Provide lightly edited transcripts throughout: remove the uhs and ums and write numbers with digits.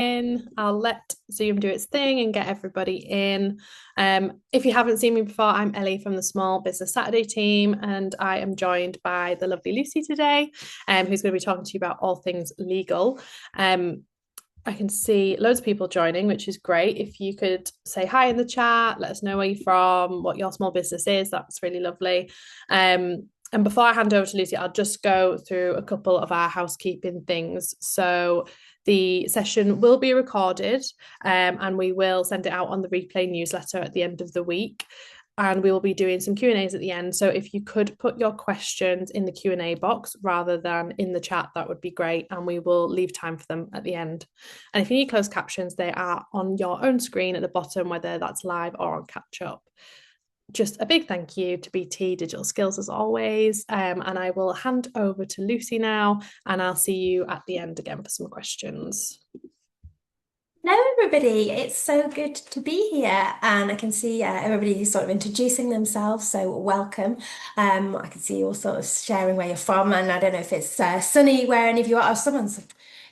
in. I'll let Zoom do its thing and get everybody in. If you haven't seen me before, I'm Ellie from the Small Business Saturday team, and I am joined by the lovely Lucy today, who's going to be talking to you about all things legal. I can see loads of people joining, which is great. If you could say hi in the chat, let us know where you're from, what your small business is, that's really lovely. And before I hand over to Lucy, I'll just go through a couple of our housekeeping things. So the session will be recorded, and we will send it out on the replay newsletter at the end of the week. And we will be doing some Q&As at the end. So if you could put your questions in the Q&A box rather than in the chat, that would be great. And we will leave time for them at the end. And if you need closed captions, they are on your own screen at the bottom, whether that's live or on catch up. Just a big thank you to BT Digital Skills as always. And I will hand over to Lucy now, and I'll see you at the end again for some questions. Hello, everybody. It's so good to be here, and I can see everybody who's sort of introducing themselves. So welcome. I can see you all sort of sharing where you're from, and I don't know if it's sunny where any of you are. Someone's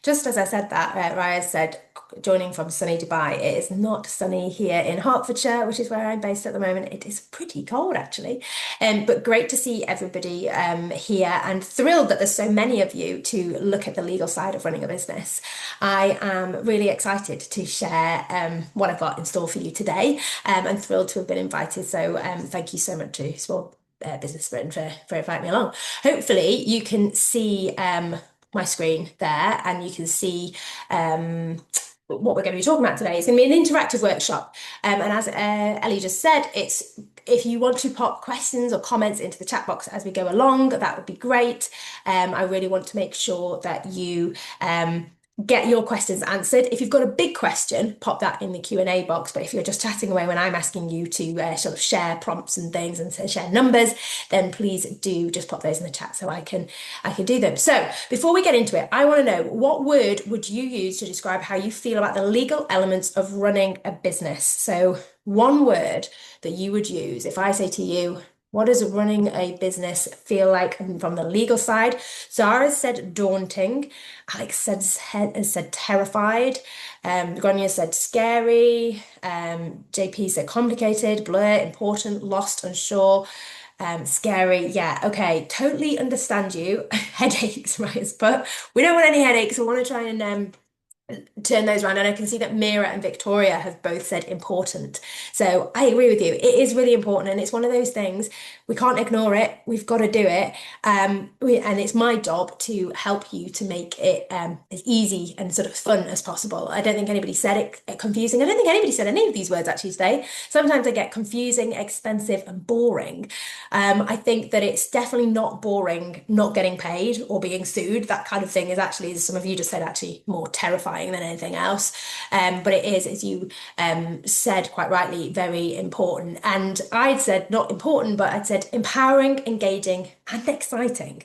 just as I said that, Raya said, joining from sunny Dubai. It is not sunny here in Hertfordshire, which is where I'm based at the moment. It is pretty cold actually, but great to see everybody here, and thrilled that there's so many of you to look at the legal side of running a business. I am really excited to share what I've got in store for you today. I'm thrilled to have been invited. So thank you so much to Small Business Britain for inviting me along. Hopefully you can see my screen there, and you can see what we're going to be talking about today. It's going to be an interactive workshop. And as Ellie just said, it's if you want to pop questions or comments into the chat box as we go along, that would be great. I really want to make sure that you get your questions answered. If you've got a big question, pop that in the Q&A box. But if you're just chatting away when I'm asking you to sort of share prompts and things and share numbers, then please do just pop those in the chat so I can do them. So before we get into it, I want to know, what word would you use to describe how you feel about the legal elements of running a business? So one word that you would use if I say to you, what does running a business feel like from the legal side? Zara said daunting. Alex said terrified. Grania said scary. JP said complicated, blur, important, lost, unsure. Scary. Yeah, okay. Totally understand you. Headaches, right? But we don't want any headaches. We want to try and turn those around. And I can see that Mira and Victoria have both said important. So I agree with you. It is really important. And it's one of those things, we can't ignore it. We've got to do it. And it's my job to help you to make it as easy and sort of fun as possible. I don't think anybody said it confusing. I don't think anybody said any of these words actually today. Sometimes I get confusing, expensive, and boring. I think that it's definitely not boring, not getting paid or being sued. That kind of thing is actually, as some of you just said, actually more terrifying than anything else. But it is, as you said quite rightly, very important. And I'd said not important, but I'd said empowering, engaging, and exciting.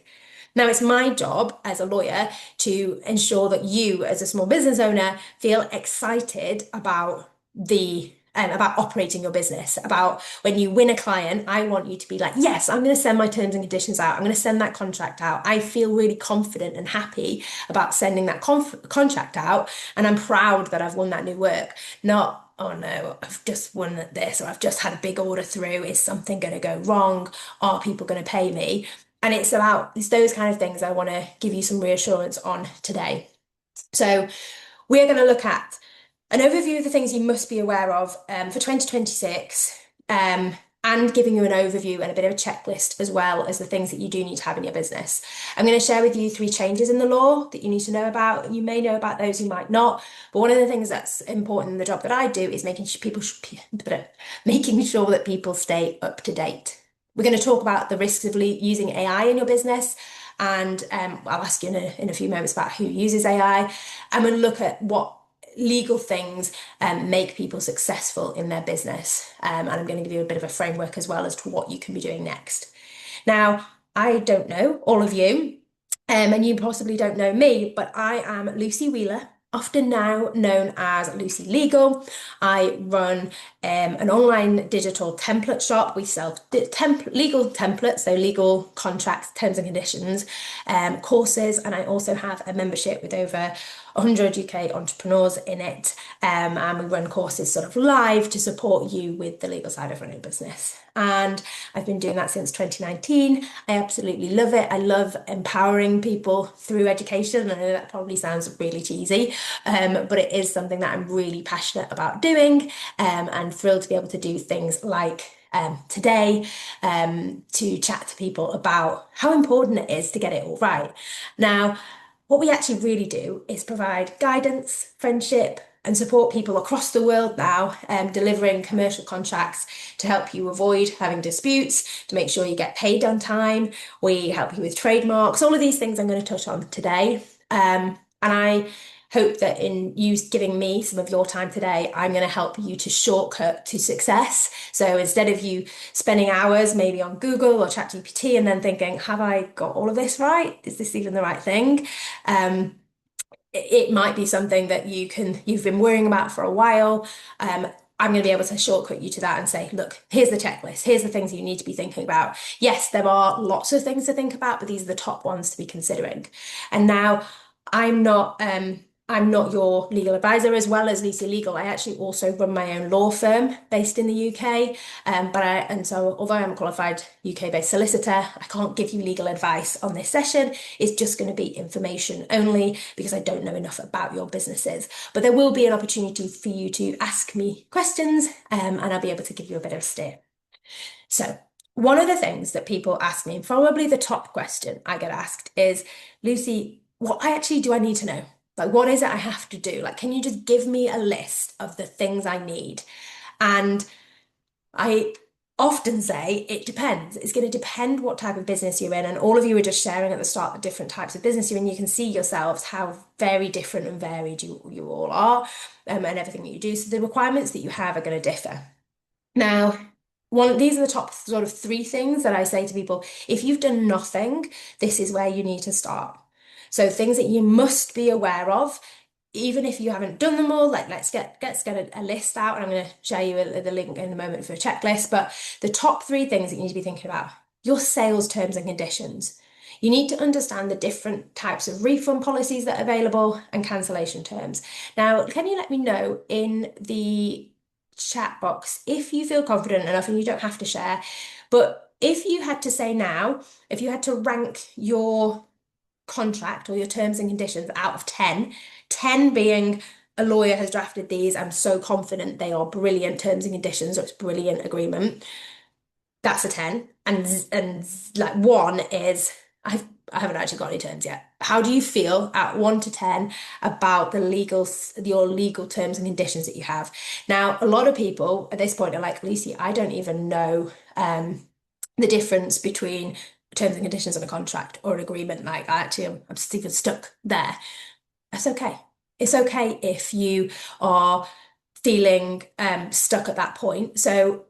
Now, it's my job as a lawyer to ensure that you, as a small business owner, feel excited about operating your business, about when you win a client. I want you to be like, yes, I'm going to send my terms and conditions out. I'm going to send that contract out. I feel really confident and happy about sending that contract out. And I'm proud that I've won that new work. Not, oh no, I've just won this, or I've just had a big order through. Is something going to go wrong? Are people going to pay me? And it's those kind of things I want to give you some reassurance on today. So we're going to look at an overview of the things you must be aware of for 2026, and giving you an overview and a bit of a checklist, as well as the things that you do need to have in your business. I'm going to share with you 3 changes in the law that you need to know about. You may know about those, you might not. But one of the things that's important in the job that I do is making sure that people stay up to date. We're going to talk about the risks of using AI in your business. And I'll ask you in a few moments about who uses AI. And we'll look at what legal things make people successful in their business. And I'm going to give you a bit of a framework as well as to what you can be doing next. Now, I don't know all of you, and you possibly don't know me, but I am Lucy Wheeler, often now known as Lucy Legal. I run an online digital template shop. We sell legal templates, so legal contracts, terms and conditions, courses, and I also have a membership with over 100 UK entrepreneurs in it. And we run courses sort of live to support you with the legal side of running a business. And I've been doing that since 2019. I absolutely love it. I love empowering people through education. I know that probably sounds really cheesy, but it is something that I'm really passionate about doing, and thrilled to be able to do things like today, to chat to people about how important it is to get it all right. Now, what we actually really do is provide guidance, friendship, and support people across the world now, delivering commercial contracts to help you avoid having disputes, to make sure you get paid on time. We help you with trademarks, all of these things I'm going to touch on today. And I hope that in you giving me some of your time today, I'm going to help you to shortcut to success. So instead of you spending hours maybe on Google or ChatGPT and then thinking, have I got all of this right? Is this even the right thing? Um, it might be something that you've been worrying about for a while. I'm going to be able to shortcut you to that and say, look, here's the checklist. Here's the things you need to be thinking about. Yes, there are lots of things to think about, but these are the top ones to be considering. And now I'm not I'm not your legal advisor as well as Lucy Legal. I actually also run my own law firm based in the UK. So although I'm a qualified UK-based solicitor, I can't give you legal advice on this session. It's just going to be information only because I don't know enough about your businesses. But there will be an opportunity for you to ask me questions, and I'll be able to give you a bit of a steer. So one of the things that people ask me, and probably the top question I get asked is, Lucy, what actually do I need to know? Like, what is it I have to do? Like, can you just give me a list of the things I need? And I often say it depends. It's going to depend what type of business you're in. And all of you were just sharing at the start the different types of business you're in. You can see yourselves how very different and varied you all are, and everything that you do. So the requirements that you have are going to differ. Now, these are the top sort of three things that I say to people. If you've done nothing, this is where you need to start. So things that you must be aware of, even if you haven't done them all, like let's get a list out, and I'm going to show you the link in a moment for a checklist. But the top three things that you need to be thinking about: your sales terms and conditions. You need to understand the different types of refund policies that are available and cancellation terms. Now, can you let me know in the chat box if you feel confident enough, and you don't have to share, but if you had to say now, if you had to rank your contract or your terms and conditions out of 10, 10 being a lawyer has drafted these, I'm so confident they are brilliant terms and conditions, or it's brilliant agreement, that's a 10. And like one is I haven't actually got any terms yet. How do you feel at 1 to 10 about your legal terms and conditions that you have? Now, a lot of people at this point are like, Lucy, I don't even know the difference between terms and conditions on a contract or an agreement. Like, I'm still stuck there. That's okay. It's okay if you are feeling stuck at that point. So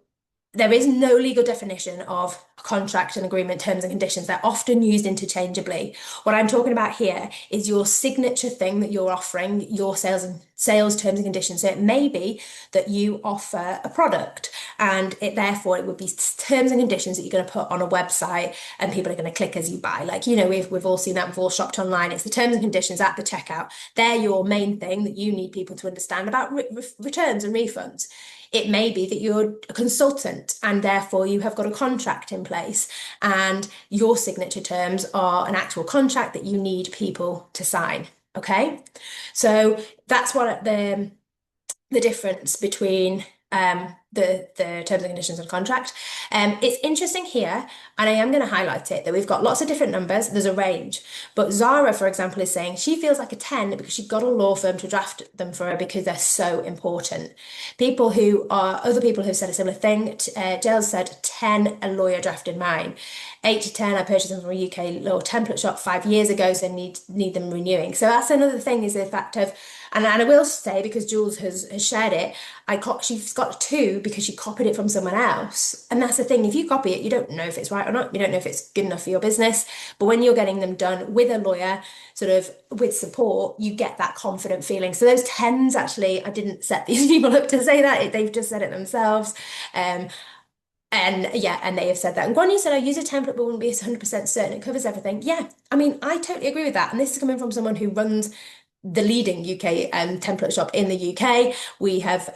there is no legal definition of a contract and agreement terms and conditions. They're often used interchangeably. What I'm talking about here is your signature thing that you're offering, your sales terms and conditions. So it may be that you offer a product, and therefore it would be terms and conditions that you're going to put on a website, and people are going to click as you buy. Like, we've all seen that, we've all shopped online. It's the terms and conditions at the checkout. They're your main thing that you need people to understand about returns and refunds. It may be that you're a consultant and therefore you have got a contract in place, and your signature terms are an actual contract that you need people to sign. Okay, so that's what the difference between the terms and conditions of the contract. It's interesting here, and I am going to highlight it, that we've got lots of different numbers. There's a range, but Zara, for example, is saying she feels like a 10 because she got a law firm to draft them for her because they're so important. Other people who've said a similar thing. Jill said 10, a lawyer drafted mine. 8 to 10, I purchased them from a UK law template shop 5 years ago, so need them renewing. So that's another thing, is the fact of And I will say, because Jules has shared it, she's got two because she copied it from someone else. And that's the thing, if you copy it, you don't know if it's right or not. You don't know if it's good enough for your business. But when you're getting them done with a lawyer, sort of with support, you get that confident feeling. So those tens, actually, I didn't set these people up to say that. They've just said it themselves. Um, and yeah, and they have said that. And Guan Yu said, I use a template but wouldn't be 100% certain it covers everything. Yeah, I mean, I totally agree with that. And this is coming from someone who runs the leading UK template shop in the UK. We have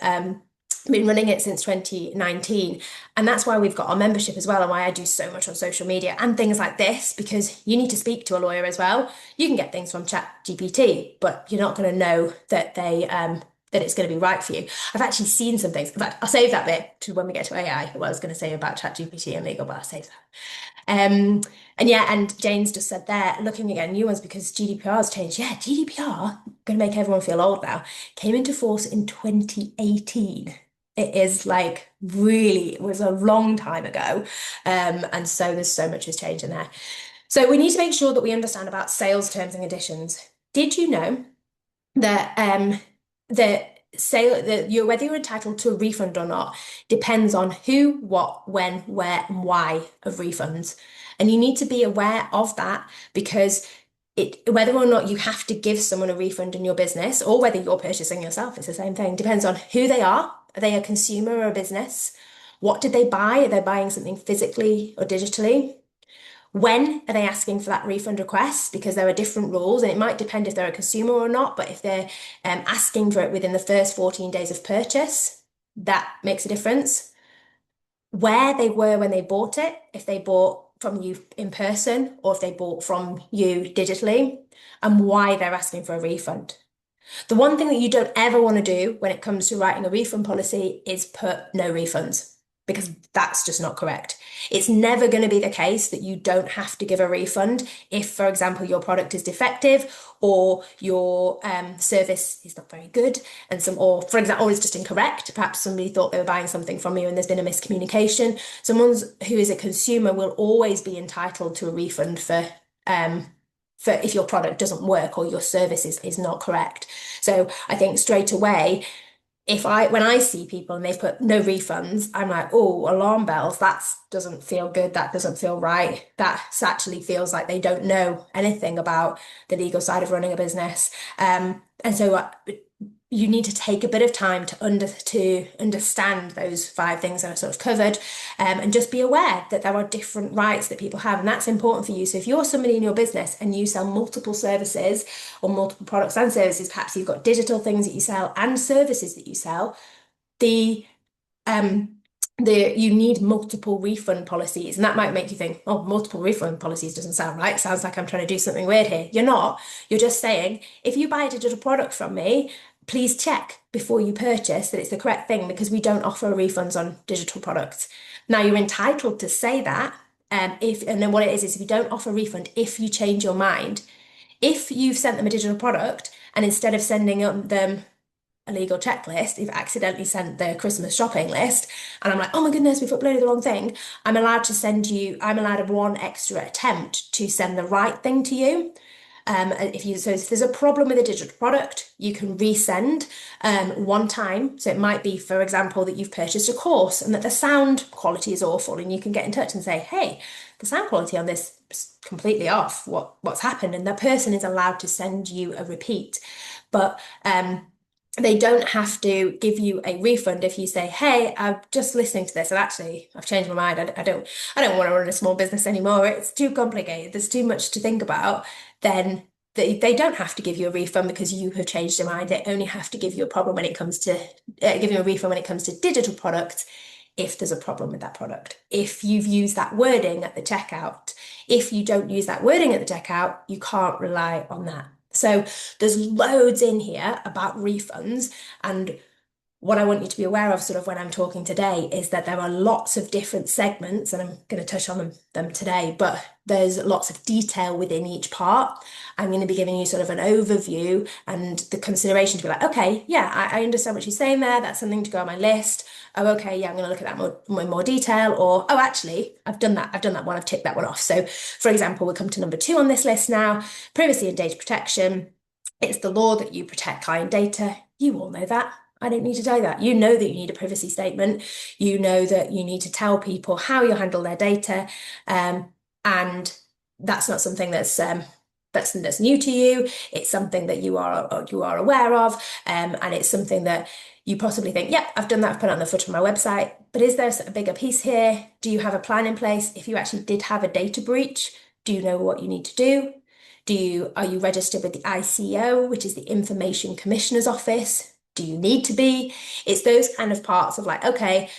been running it since 2019. And that's why we've got our membership as well, and why I do so much on social media and things like this, because you need to speak to a lawyer as well. You can get things from ChatGPT, but you're not going to know that that it's going to be right for you. I've actually seen some things. In fact, I'll save that bit to when we get to AI, what I was going to say about ChatGPT and legal, but I'll save that. And yeah, and Jane's just said there, looking at new ones because GDPR has changed. Yeah, GDPR, going to make everyone feel old now, came into force in 2018. It is like really, it was a long time ago. And so there's so much has changed in there. So we need to make sure that we understand about sales terms and conditions. Did you know that the sale that you're whether you're entitled to a refund or not depends on who, what, when, where, and why of refunds. And you need to be aware of that because whether or not you have to give someone a refund in your business or whether you're purchasing yourself, it's the same thing. Depends on who they are. Are they a consumer or a business? What did they buy? Are they buying something physically or digitally? When are they asking for that refund request? Because there are different rules, and it might depend if they're a consumer or not, but if they're asking for it within the first 14 days of purchase, that makes a difference. Where they were when they bought it, if they bought from you in person or if they bought from you digitally, and why they're asking for a refund. The one thing that you don't ever want to do when it comes to writing a refund policy is put no refunds, because that's just not correct. It's never going to be the case that you don't have to give a refund if, for example, your product is defective or your service is not very good, or for example, or is just incorrect. Perhaps somebody thought they were buying something from you and there's been a miscommunication. Someone who is a consumer will always be entitled to a refund for if your product doesn't work or your service is not correct. So I think straight away, when I see people and they've put no refunds, I'm like, oh, alarm bells, that doesn't feel good, that doesn't feel right. That actually feels like they don't know anything about the legal side of running a business. And so you need to take a bit of time to understand those five things that are sort of covered, and just be aware that there are different rights that people have, and that's important for you. So if you're somebody in your business and you sell multiple services or multiple products and services, perhaps you've got digital things that you sell and services that you sell, the um you need multiple refund policies, and that might make you think, oh, multiple refund policies doesn't sound right. Sounds like I'm trying to do something weird here. You're not. You're just saying, if you buy a digital product from me, please check before you purchase that it's the correct thing, because we don't offer refunds on digital products. Now, you're entitled to say that, and then what it is if you don't offer a refund, if you change your mind, if you've sent them a digital product and instead of sending them a legal checklist, you've accidentally sent the Christmas shopping list, and I'm like, oh my goodness, we've uploaded the wrong thing. I'm allowed one extra attempt to send the right thing to you. If there's a problem with a digital product, you can resend one time. So it might be, for example, that you've purchased a course and that the sound quality is awful, and you can get in touch and say, hey, the sound quality on this is completely off. What's happened? And the person is allowed to send you a repeat. But they don't have to give you a refund if you say, hey, I'm just listening to this and actually I've changed my mind. I don't want to run a small business anymore. It's too complicated. There's too much to think about. Then they don't have to give you a refund because you have changed your mind. They only have to give you a problem when it comes to give you a refund when it comes to digital products if there's a problem with that product. If you've used that wording at the checkout. If you don't use that wording at the checkout, you can't rely on that. So there's loads in here about refunds, and what I want you to be aware of sort of when I'm talking today is that there are lots of different segments, and I'm going to touch on them today, but there's lots of detail within each part. I'm going to be giving you sort of an overview and the consideration to be like, okay, yeah, I understand what she's saying there. That's something to go on my list. Oh, okay, yeah, I'm going to look at that in more detail. Or, oh, actually, I've done that one. I've ticked that one off. So, for example, we'll come to number 2 on this list now, privacy and data protection. It's the law that you protect client data. You all know that. I don't need to tell you that. You know that you need a privacy statement. You know that you need to tell people how you handle their data. And that's not something that's new to you. It's something that you are aware of. And it's something that you possibly think, yep, I've done that, I've put it on the footer of my website. But is there a bigger piece here? Do you have a plan in place? If you actually did have a data breach, do you know what you need to do? Are you registered with the ICO, which is the Information Commissioner's Office? Do you need to be? It's those kind of parts of like, okay,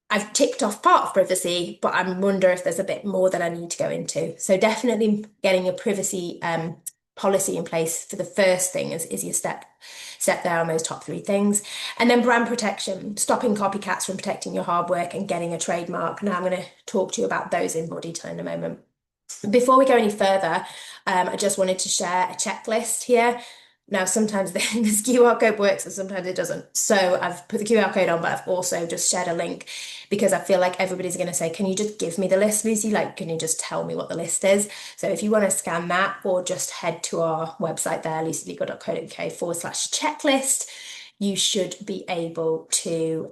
I've ticked off part of privacy, but I wonder if there's a bit more that I need to go into. So definitely getting a privacy policy in place for the first thing is your step there on those top three things. And then brand protection, stopping copycats from protecting your hard work and getting a trademark. Now I'm going to talk to you about those in more detail in a moment. Before we go any further, I just wanted to share a checklist here. Now, sometimes this QR code works and sometimes it doesn't. So I've put the QR code on, but I've also just shared a link because I feel like everybody's going to say, can you just give me the list, Lucy? Like, can you just tell me what the list is? So if you want to scan that or just head to our website there, lucylegal.co.uk/checklist, you should be able to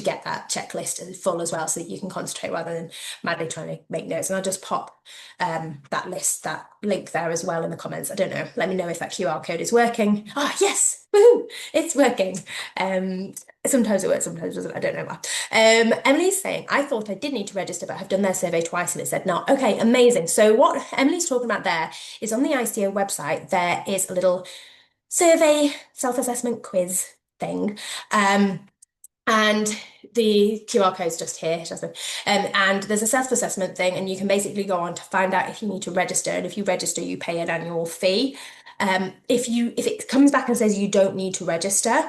get that checklist full as well so that you can concentrate rather than madly trying to make notes. And I'll just pop that link there as well in the comments. I don't know. Let me know if that QR code is working. Ah, yes, woohoo, it's working. Sometimes it works, sometimes it doesn't. I don't know. Emily's saying, I thought I did need to register, but I've done their survey twice and it said not. Okay, amazing. So what Emily's talking about there is on the ICO website, there is a little survey self-assessment quiz thing. And the QR code's just here, Jasmine. And there's a self-assessment thing, and you can basically go on to find out if you need to register. And if you register, you pay an annual fee. If it comes back and says you don't need to register,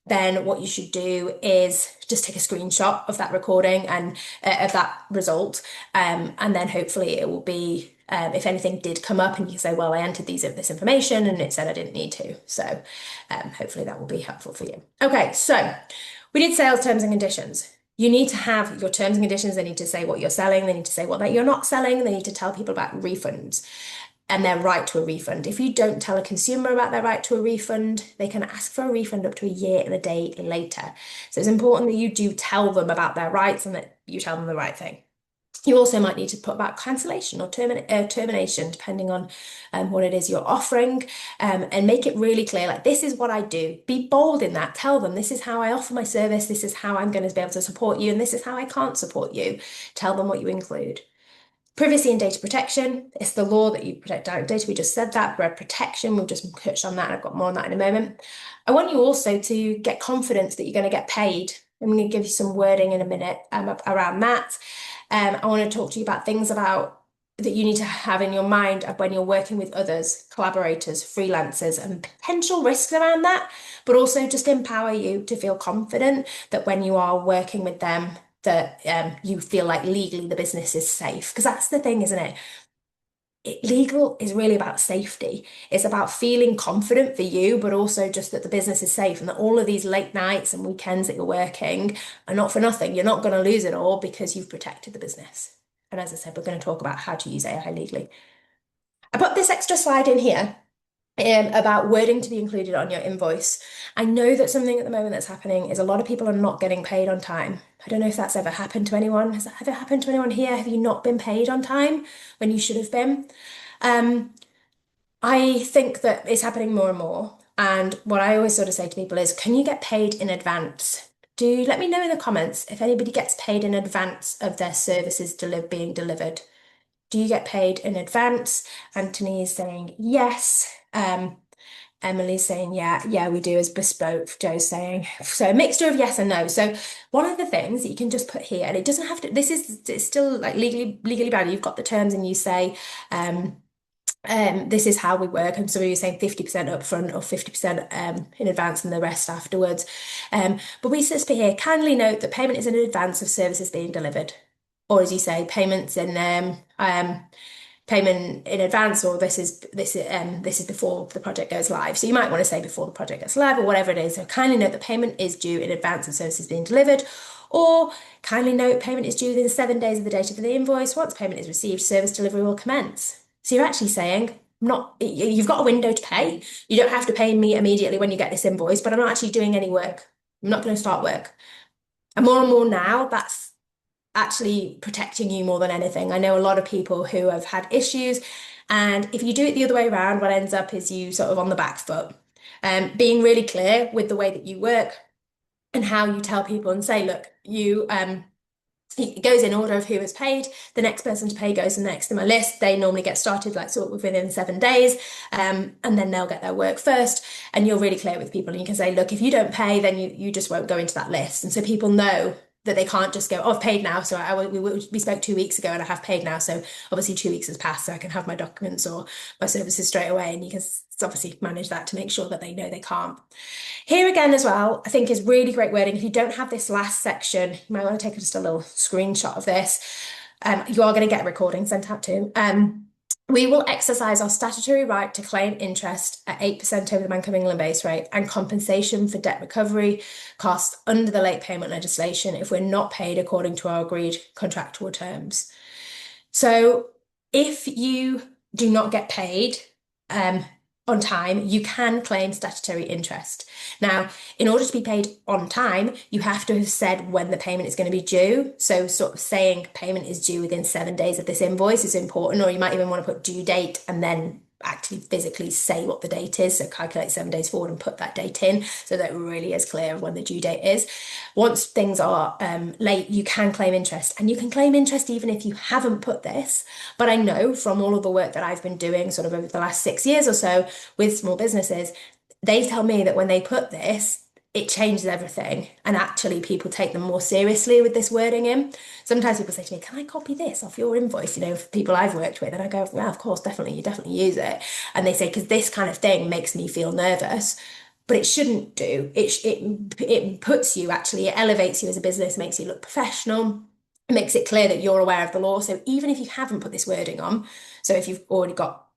then what you should do is just take a screenshot of that recording and of that result. And then hopefully it will be if anything did come up and you say, well, I entered this information and it said I didn't need to. So hopefully that will be helpful for you. Okay, so we did sales terms and conditions. You need to have your terms and conditions. They need to say what you're selling. They need to say what you're not selling. They need to tell people about refunds and their right to a refund. If you don't tell a consumer about their right to a refund, they can ask for a refund up to a year and a day later. So it's important that you do tell them about their rights and that you tell them the right thing. You also might need to put about cancellation or termination, depending on what it is you're offering, and make it really clear, like, this is what I do. Be bold in that. Tell them, this is how I offer my service, this is how I'm going to be able to support you, and this is how I can't support you. Tell them what you include. Privacy and data protection, it's the law that you protect direct data. We just said that. Web protection, we've just touched on that. I've got more on that in a moment. I want you also to get confidence that you're going to get paid. I'm going to give you some wording in a minute around that. I want to talk to you about things about that you need to have in your mind when you're working with others, collaborators, freelancers, and potential risks around that, but also just empower you to feel confident that when you are working with them, that you feel like legally the business is safe. Because that's the thing, isn't it? Legal is really about safety. It's about feeling confident for you, but also just that the business is safe and that all of these late nights and weekends that you're working are not for nothing. You're not going to lose it all because you've protected the business. And as I said, we're going to talk about how to use AI legally. I put this extra slide in here about wording to be included on your invoice. I know that something at the moment that's happening is a lot of people are not getting paid on time. I don't know if that's ever happened to anyone. Has that ever happened to anyone here? Have you not been paid on time when you should have been? I think that it's happening more and more. And what I always sort of say to people is, can you get paid in advance? Do let me know in the comments if anybody gets paid in advance of their services being delivered. Do you get paid in advance? Anthony is saying yes. Emily's saying, yeah, we do as bespoke, Joe's saying. So a mixture of yes and no. So one of the things that you can just put here, and it doesn't have to, it's still like legally bound. You've got the terms and you say, this is how we work. And so you're saying 50% upfront or 50% in advance and the rest afterwards. But we just put here, kindly note that payment is in advance of services being delivered. Or as you say, payment in advance, or this is before the project goes live. So you might want to say before the project gets live or whatever it is. So kindly note that payment is due in advance of services being delivered, or kindly note payment is due within 7 days of the date of the invoice. Once payment is received, service delivery will commence. So you're actually saying not, you've got a window to pay. You don't have to pay me immediately when you get this invoice, but I'm not actually doing any work. I'm not going to start work. And more now, that's actually protecting you more than anything. I know a lot of people who have had issues, and if you do it the other way around, what ends up is you sort of on the back foot. Being really clear with the way that you work and how you tell people and say, look, it goes in order of who is paid. The next person to pay goes next in my list. They normally get started like sort of within 7 days, and then they'll get their work first. And you're really clear with people, and you can say, look, if you don't pay, then you just won't go into that list. And so people know that they can't just go, oh, I've paid now. So we spoke 2 weeks ago, and I have paid now. So obviously 2 weeks has passed, so I can have my documents or my services straight away. And you can obviously manage that to make sure that they know they can't. Here again as well, I think is really great wording. If you don't have this last section, you might want to take just a little screenshot of this. You are going to get a recording sent out too. We will exercise our statutory right to claim interest at 8% over the Bank of England base rate and compensation for debt recovery costs under the late payment legislation if we're not paid according to our agreed contractual terms. So if you do not get paid, on time, you can claim statutory interest. Now, in order to be paid on time, you have to have said when the payment is going to be due. So sort of saying payment is due within 7 days of this invoice is important, or you might even want to put due date and then actually physically say what the date is. So calculate 7 days forward and put that date in so that it really is clear of when the due date is. Once things are late, you can claim interest, and you can claim interest even if you haven't put this. But I know from all of the work that I've been doing sort of over the last 6 years or so with small businesses, they tell me that when they put this, it changes everything. And actually, people take them more seriously with this wording in. Sometimes people say to me, can I copy this off your invoice? You know, for people I've worked with. And I go, yeah, of course, definitely, you definitely use it. And they say, because this kind of thing makes me feel nervous. But it shouldn't do. It puts you actually, it elevates you as a business, makes you look professional. It makes it clear that you're aware of the law. So even if you haven't put this wording on, so if you've already got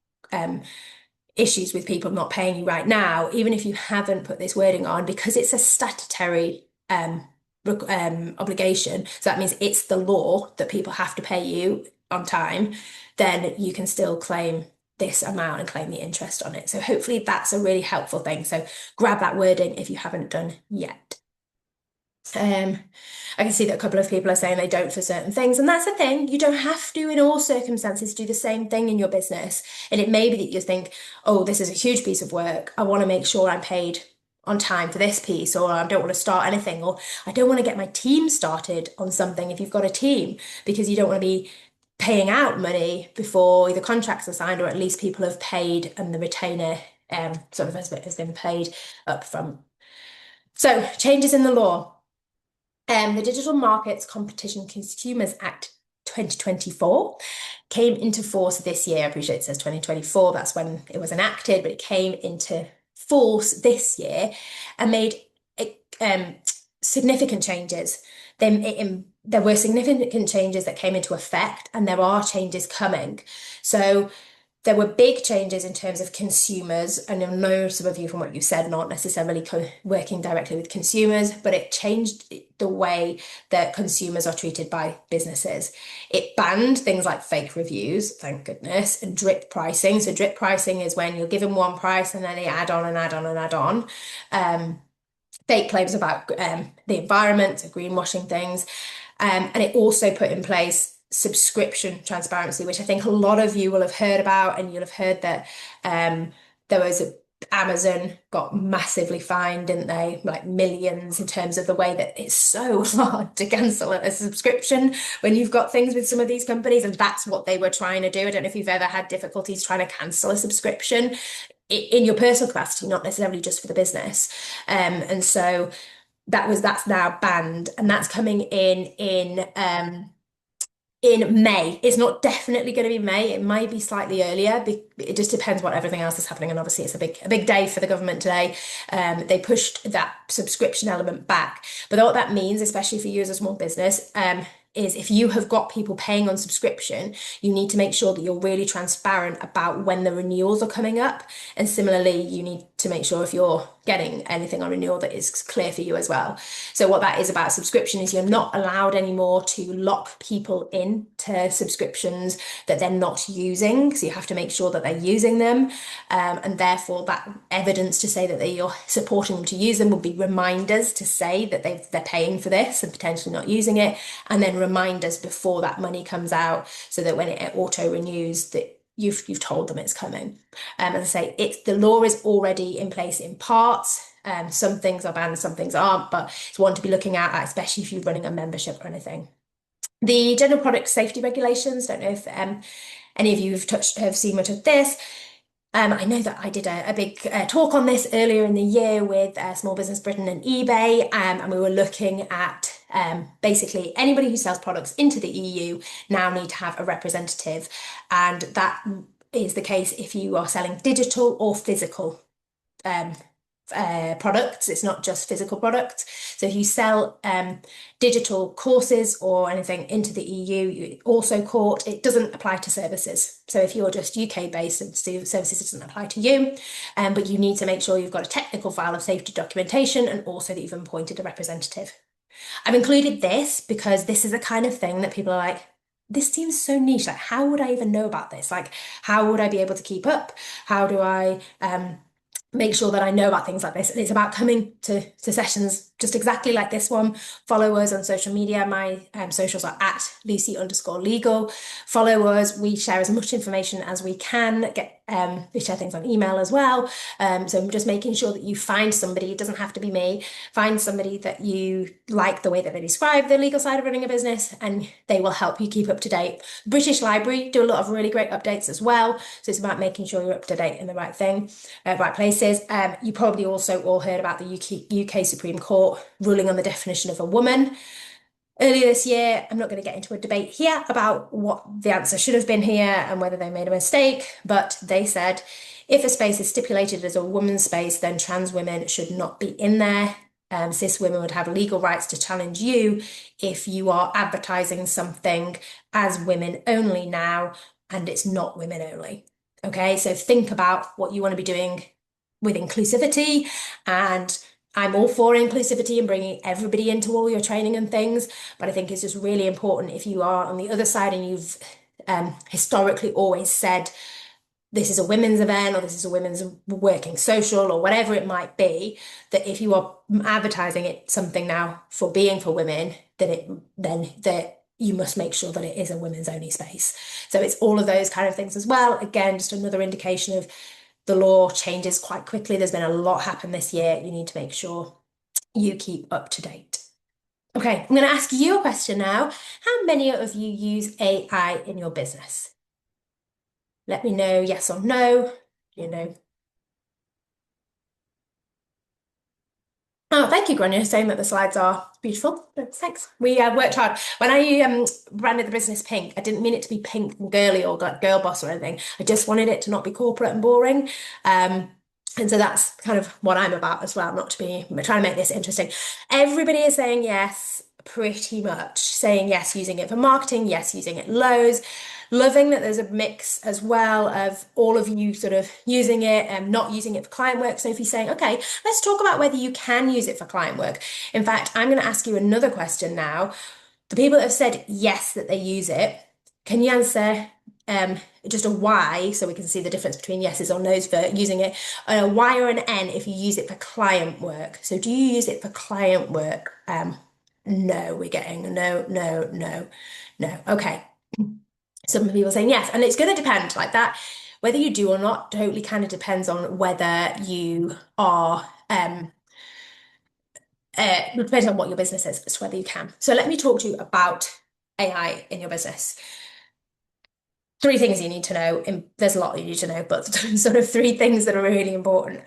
issues with people not paying you right now, even if you haven't put this wording on, because it's a statutory obligation, so that means it's the law that people have to pay you on time, then you can still claim this amount and claim the interest on it. So hopefully that's a really helpful thing. So grab that wording if you haven't done yet. I can see that a couple of people are saying they don't for certain things, and that's the thing. You don't have to, in all circumstances, do the same thing in your business. And it may be that you think, oh, this is a huge piece of work. I want to make sure I'm paid on time for this piece, or I don't want to start anything, or I don't want to get my team started on something if you've got a team, because you don't want to be paying out money before the contracts are signed, or at least people have paid and the retainer sort of has been paid up front. So changes in the law. The Digital Markets Competition Consumers Act 2024 came into force this year. I appreciate it says 2024, that's when it was enacted, but it came into force this year and made significant changes. There were significant changes that came into effect, and there are changes coming. So there were big changes in terms of consumers, and I know some of you from what you said, not necessarily working directly with consumers, but it changed the way that consumers are treated by businesses. It banned things like fake reviews, thank goodness, and drip pricing. So drip pricing is when you're given one price and then they add on and add on and add on. Fake claims about the environment, so greenwashing things. And it also put in place subscription transparency, which I think a lot of you will have heard about, and you'll have heard that there was Amazon got massively fined, didn't they? Like millions, in terms of the way that it's so hard to cancel a subscription when you've got things with some of these companies, and that's what they were trying to do. I don't know if you've ever had difficulties trying to cancel a subscription in your personal capacity, not necessarily just for the business. And so that's now banned, and that's coming in May. It's not definitely going to be May. It might be slightly earlier. It just depends what everything else is happening. And obviously, it's a big day for the government today. They pushed that subscription element back. But what that means, especially for you as a small business, is if you have got people paying on subscription, you need to make sure that you're really transparent about when the renewals are coming up. And similarly, you need to make sure if you're getting anything on renewal that is clear for you as well. So what that is about subscription is you're not allowed anymore to lock people into subscriptions that they're not using. So you have to make sure that they're using them. And therefore that evidence to say that you're supporting them to use them will be reminders to say that they're paying for this and potentially not using it. And then reminders before that money comes out so that when it auto renews that you've told them it's coming. As I say, the law is already in place in parts. Some things are banned, some things aren't, but it's one to be looking at, especially if you're running a membership or anything. The general product safety regulations, don't know if any of you have seen much of this. I know that I did a big talk on this earlier in the year with Small Business Britain and eBay, and we were looking at basically anybody who sells products into the EU now need to have a representative, and that is the case if you are selling digital or physical um, products. It's not just physical products. So if you sell digital courses or anything into the EU, you also court, it doesn't apply to services. So if you're just UK based and services doesn't apply to you, but you need to make sure you've got a technical file of safety documentation and also that you've appointed a representative. I've included this because this is the kind of thing that people are like, this seems so niche. Like, how would I even know about this? Like, how would I be able to keep up? How do I make sure that I know about things like this? And it's about coming to sessions just exactly like this one. Follow us on social media. My socials are at Lucy_legal. Follow us. We share as much information as we can. We share things on email as well. So I'm just making sure that you find somebody, it doesn't have to be me, find somebody that you like the way that they describe the legal side of running a business, and they will help you keep up to date. British Library do a lot of really great updates as well. So it's about making sure you're up to date in the right thing, right places. You probably also all heard about the UK Supreme Court ruling on the definition of a woman earlier this year. I'm not going to get into a debate here about what the answer should have been here and whether they made a mistake, but they said if a space is stipulated as a woman's space, then trans women should not be in there. Cis women would have legal rights to challenge you if you are advertising something as women only now and it's not women only. Okay, so think about what you want to be doing with inclusivity, and I'm all for inclusivity and bringing everybody into all your training and things, but I think it's just really important if you are on the other side and you've historically always said this is a women's event or this is a women's working social or whatever it might be, that if you are advertising it something now for being for women, then that you must make sure that it is a women's only space. So it's all of those kind of things as well. Again, just another indication of the law changes quite quickly. There's been a lot happen this year. You need to make sure you keep up to date. Okay, I'm going to ask you a question now. How many of you use AI in your business? Let me know yes or no. You know. Oh, thank you, Grania, saying that the slides are beautiful. Thanks. We worked hard. When I branded the business pink, I didn't mean it to be pink and girly or like girl boss or anything. I just wanted it to not be corporate and boring. And so that's kind of what I'm about as well, not to be trying to make this interesting. Everybody is saying yes, pretty much. Saying yes, using it for marketing, yes, using it loads. Loving that there's a mix as well of all of you sort of using it and not using it for client work. So if you're saying, okay, let's talk about whether you can use it for client work. In fact, I'm going to ask you another question now. The people that have said yes, that they use it, can you answer just a Y so we can see the difference between yeses or nos for using it, a Y or an N if you use it for client work? So do you use it for client work? No, we're getting no, no, no, no. Okay. Some people saying yes, and it's going to depend like that. Whether you do or not totally kind of depends on whether you are it depends on what your business is as to whether you can. So let me talk to you about AI in your business. Three things you need to know. There's a lot you need to know, but sort of three things that are really important.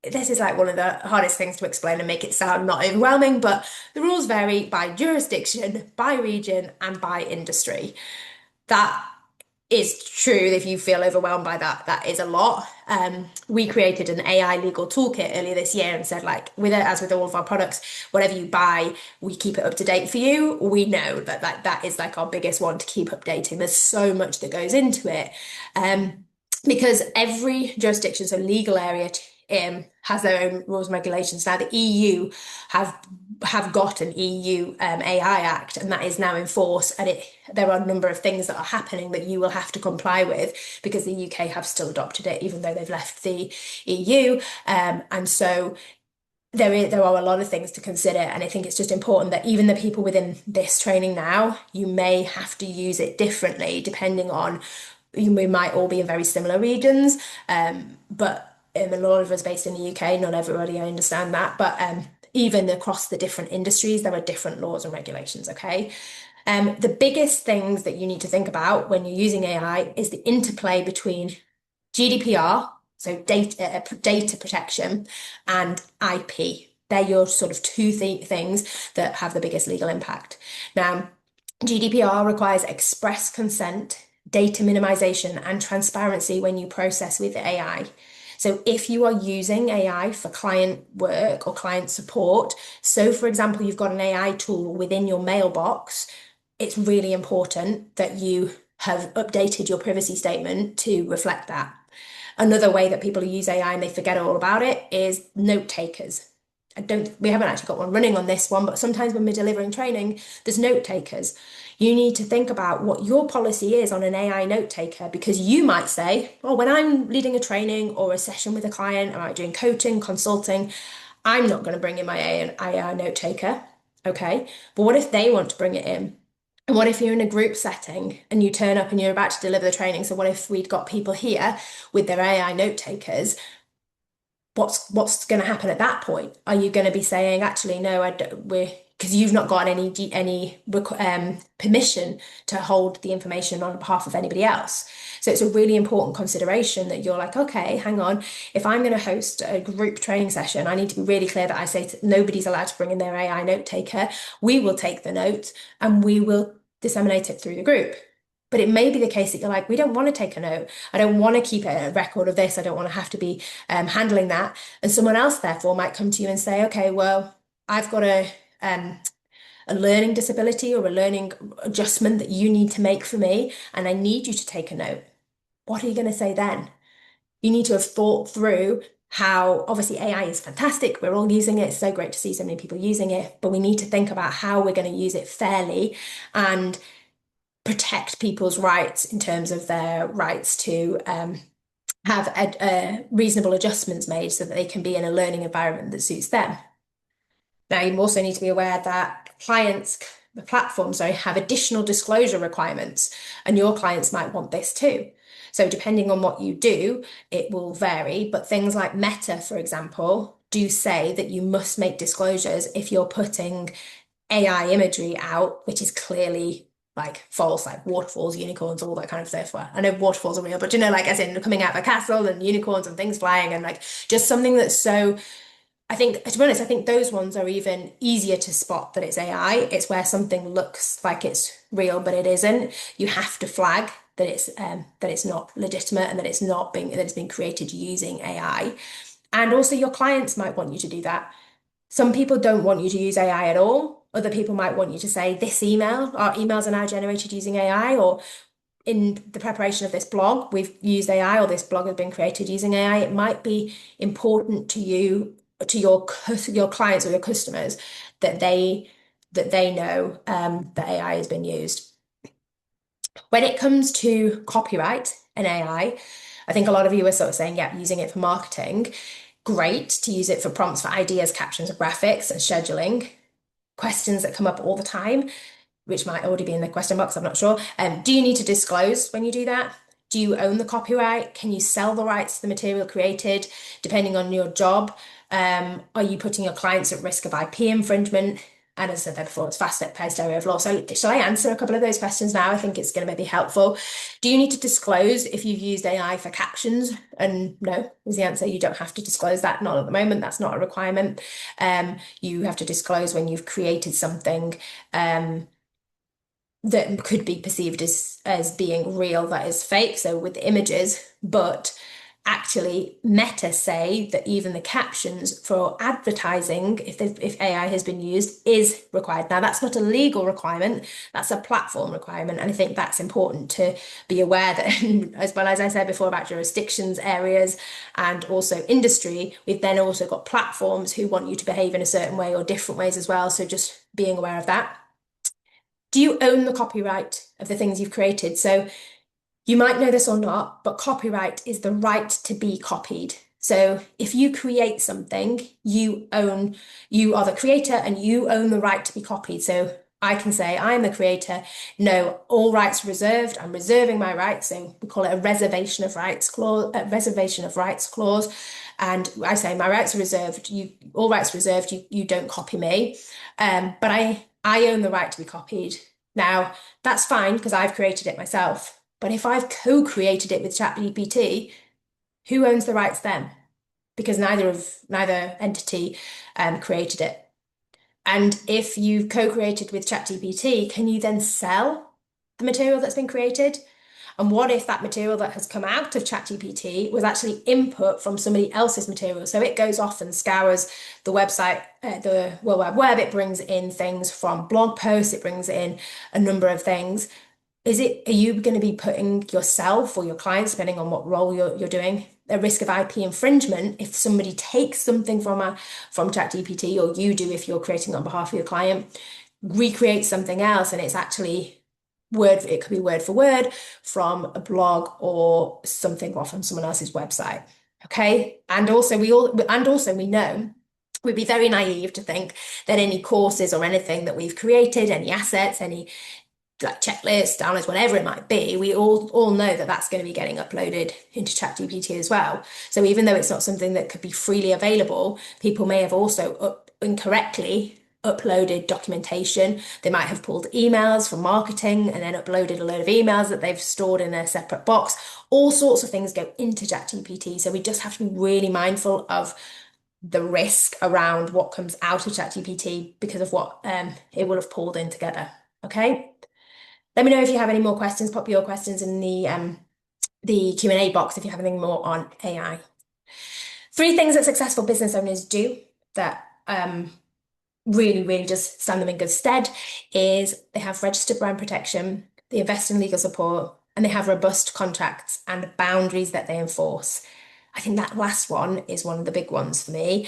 This is like one of the hardest things to explain and make it sound not overwhelming, but the rules vary by jurisdiction, by region, and by industry. That is true. If you feel overwhelmed by that, that is a lot. We created an AI legal toolkit earlier this year and said, like, as with all of our products, whatever you buy, we keep it up to date for you. We know that that is like our biggest one to keep updating. There's so much that goes into it. Because every jurisdiction, so legal area has their own rules and regulations. Now, the EU have got an EU AI Act, and that is now in force. And there are a number of things that are happening that you will have to comply with because the UK have still adopted it, even though they've left the EU. And so there are a lot of things to consider, and I think it's just important that even the people within this training now, you may have to use it differently depending on, we might all be in very similar regions, but a lot of us based in the UK, not everybody, I understand that, but even across the different industries, there are different laws and regulations, okay? The biggest things that you need to think about when you're using AI is the interplay between GDPR, so data protection, and IP. They're your sort of two things that have the biggest legal impact. Now, GDPR requires express consent, data minimization, and transparency when you process with AI. So if you are using AI for client work or client support, so for example, you've got an AI tool within your mailbox, it's really important that you have updated your privacy statement to reflect that. Another way that people use AI and they forget all about it is note takers. We haven't actually got one running on this one, but sometimes when we're delivering training, there's note takers. You need to think about what your policy is on an AI note taker, because you might say, oh, when I'm leading a training or a session with a client, or I'm doing coaching, consulting, I'm not going to bring in my AI note taker. Okay. But what if they want to bring it in? And what if you're in a group setting and you turn up and you're about to deliver the training? So what if we'd got people here with their AI note takers? What's going to happen at that point? Are you going to be saying, actually, no, we're because you've not got any permission to hold the information on behalf of anybody else. So it's a really important consideration that you're like, okay, hang on. If I'm going to host a group training session, I need to be really clear that I say nobody's allowed to bring in their AI note taker. We will take the notes and we will disseminate it through the group. But it may be the case that you're like, we don't want to take a note. I don't want to keep a record of this. I don't want to have to be handling that. And someone else, therefore, might come to you and say, okay, well, I've got a learning disability or a learning adjustment that you need to make for me, and I need you to take a note. What are you going to say then? You need to have thought through how, obviously, AI is fantastic. We're all using it. It's so great to see so many people using it, but we need to think about how we're going to use it fairly and protect people's rights in terms of their rights to have reasonable adjustments made so that they can be in a learning environment that suits them. Now, you also need to be aware that the platforms, sorry, have additional disclosure requirements, and your clients might want this too. So, depending on what you do, it will vary. But things like Meta, for example, do say that you must make disclosures if you're putting AI imagery out, which is clearly like false, like waterfalls, unicorns, all that kind of stuff. Well, I know waterfalls are real, but like as in coming out of a castle and unicorns and things flying and like just something that's so, I think, to be honest, I think those ones are even easier to spot that it's AI. It's where something looks like it's real, but it isn't. You have to flag that it's not legitimate and that it's been created using AI. And also your clients might want you to do that. Some people don't want you to use AI at all. Other people might want you to say our emails are now generated using AI, or in the preparation of this blog, we've used AI, or this blog has been created using AI. It might be important to you, to your clients or your customers, that they know that AI has been used. When it comes to copyright and AI, I think a lot of you are sort of saying, yeah, using it for marketing. Great to use it for prompts for ideas, captions, graphics, and scheduling. Questions that come up all the time, which might already be in the question box, I'm not sure. Do you need to disclose when you do that? Do you own the copyright? Can you sell the rights to the material created, depending on your job? Are you putting your clients at risk of IP infringement? And as I said there before, it's fast-paced area of law. So shall I answer a couple of those questions now? I think it's going to be helpful. Do you need to disclose if you've used AI for captions? And no, is the answer. You don't have to disclose that. Not at the moment. That's not a requirement. You have to disclose when you've created something that could be perceived as being real, that is fake, so with the images, but actually Meta say that even the captions for advertising, if AI has been used, is required. Now, that's not a legal requirement, that's a platform requirement. And I think that's important to be aware that, as well as I said before about jurisdictions, areas, and also industry, we've then also got platforms who want you to behave in a certain way or different ways as well. So just being aware of that. Do you own the copyright of the things you've created? So you might know this or not, but copyright is the right to be copied. So if you create something, you are the creator and you own the right to be copied. So I can say, I'm the creator, no, all rights reserved. I'm reserving my rights. So we call it a reservation of rights clause, And I say, my rights are reserved, all rights reserved, you don't copy me. But I own the right to be copied. Now, that's fine because I've created it myself. But if I've co-created it with ChatGPT, who owns the rights then? Because neither entity created it. And if you've co-created with ChatGPT, can you then sell the material that's been created? And what if that material that has come out of ChatGPT was actually input from somebody else's material? So it goes off and scours the website, the World Wide Web. It brings in things from blog posts. It brings in a number of things. Are you going to be putting yourself or your clients, depending on what role you're doing, a risk of IP infringement if somebody takes something from ChatGPT, or you do if you're creating on behalf of your client, recreate something else, and it's actually it could be word for word from a blog or something off from someone else's website. Okay. And also we know we'd be very naive to think that any courses or anything that we've created, any assets, any like checklists, downloads, whatever it might be, we all know that that's going to be getting uploaded into ChatGPT as well. So even though it's not something that could be freely available, people may have also incorrectly uploaded documentation. They might have pulled emails from marketing and then uploaded a load of emails that they've stored in a separate box. All sorts of things go into ChatGPT. So we just have to be really mindful of the risk around what comes out of ChatGPT because of what it will have pulled in together. Okay. Let me know if you have any more questions. Pop your questions in the Q&A box if you have anything more on AI. 3 things that successful business owners do that really, really just stand them in good stead is they have registered brand protection, they invest in legal support, and they have robust contracts and boundaries that they enforce. I think that last one is one of the big ones for me.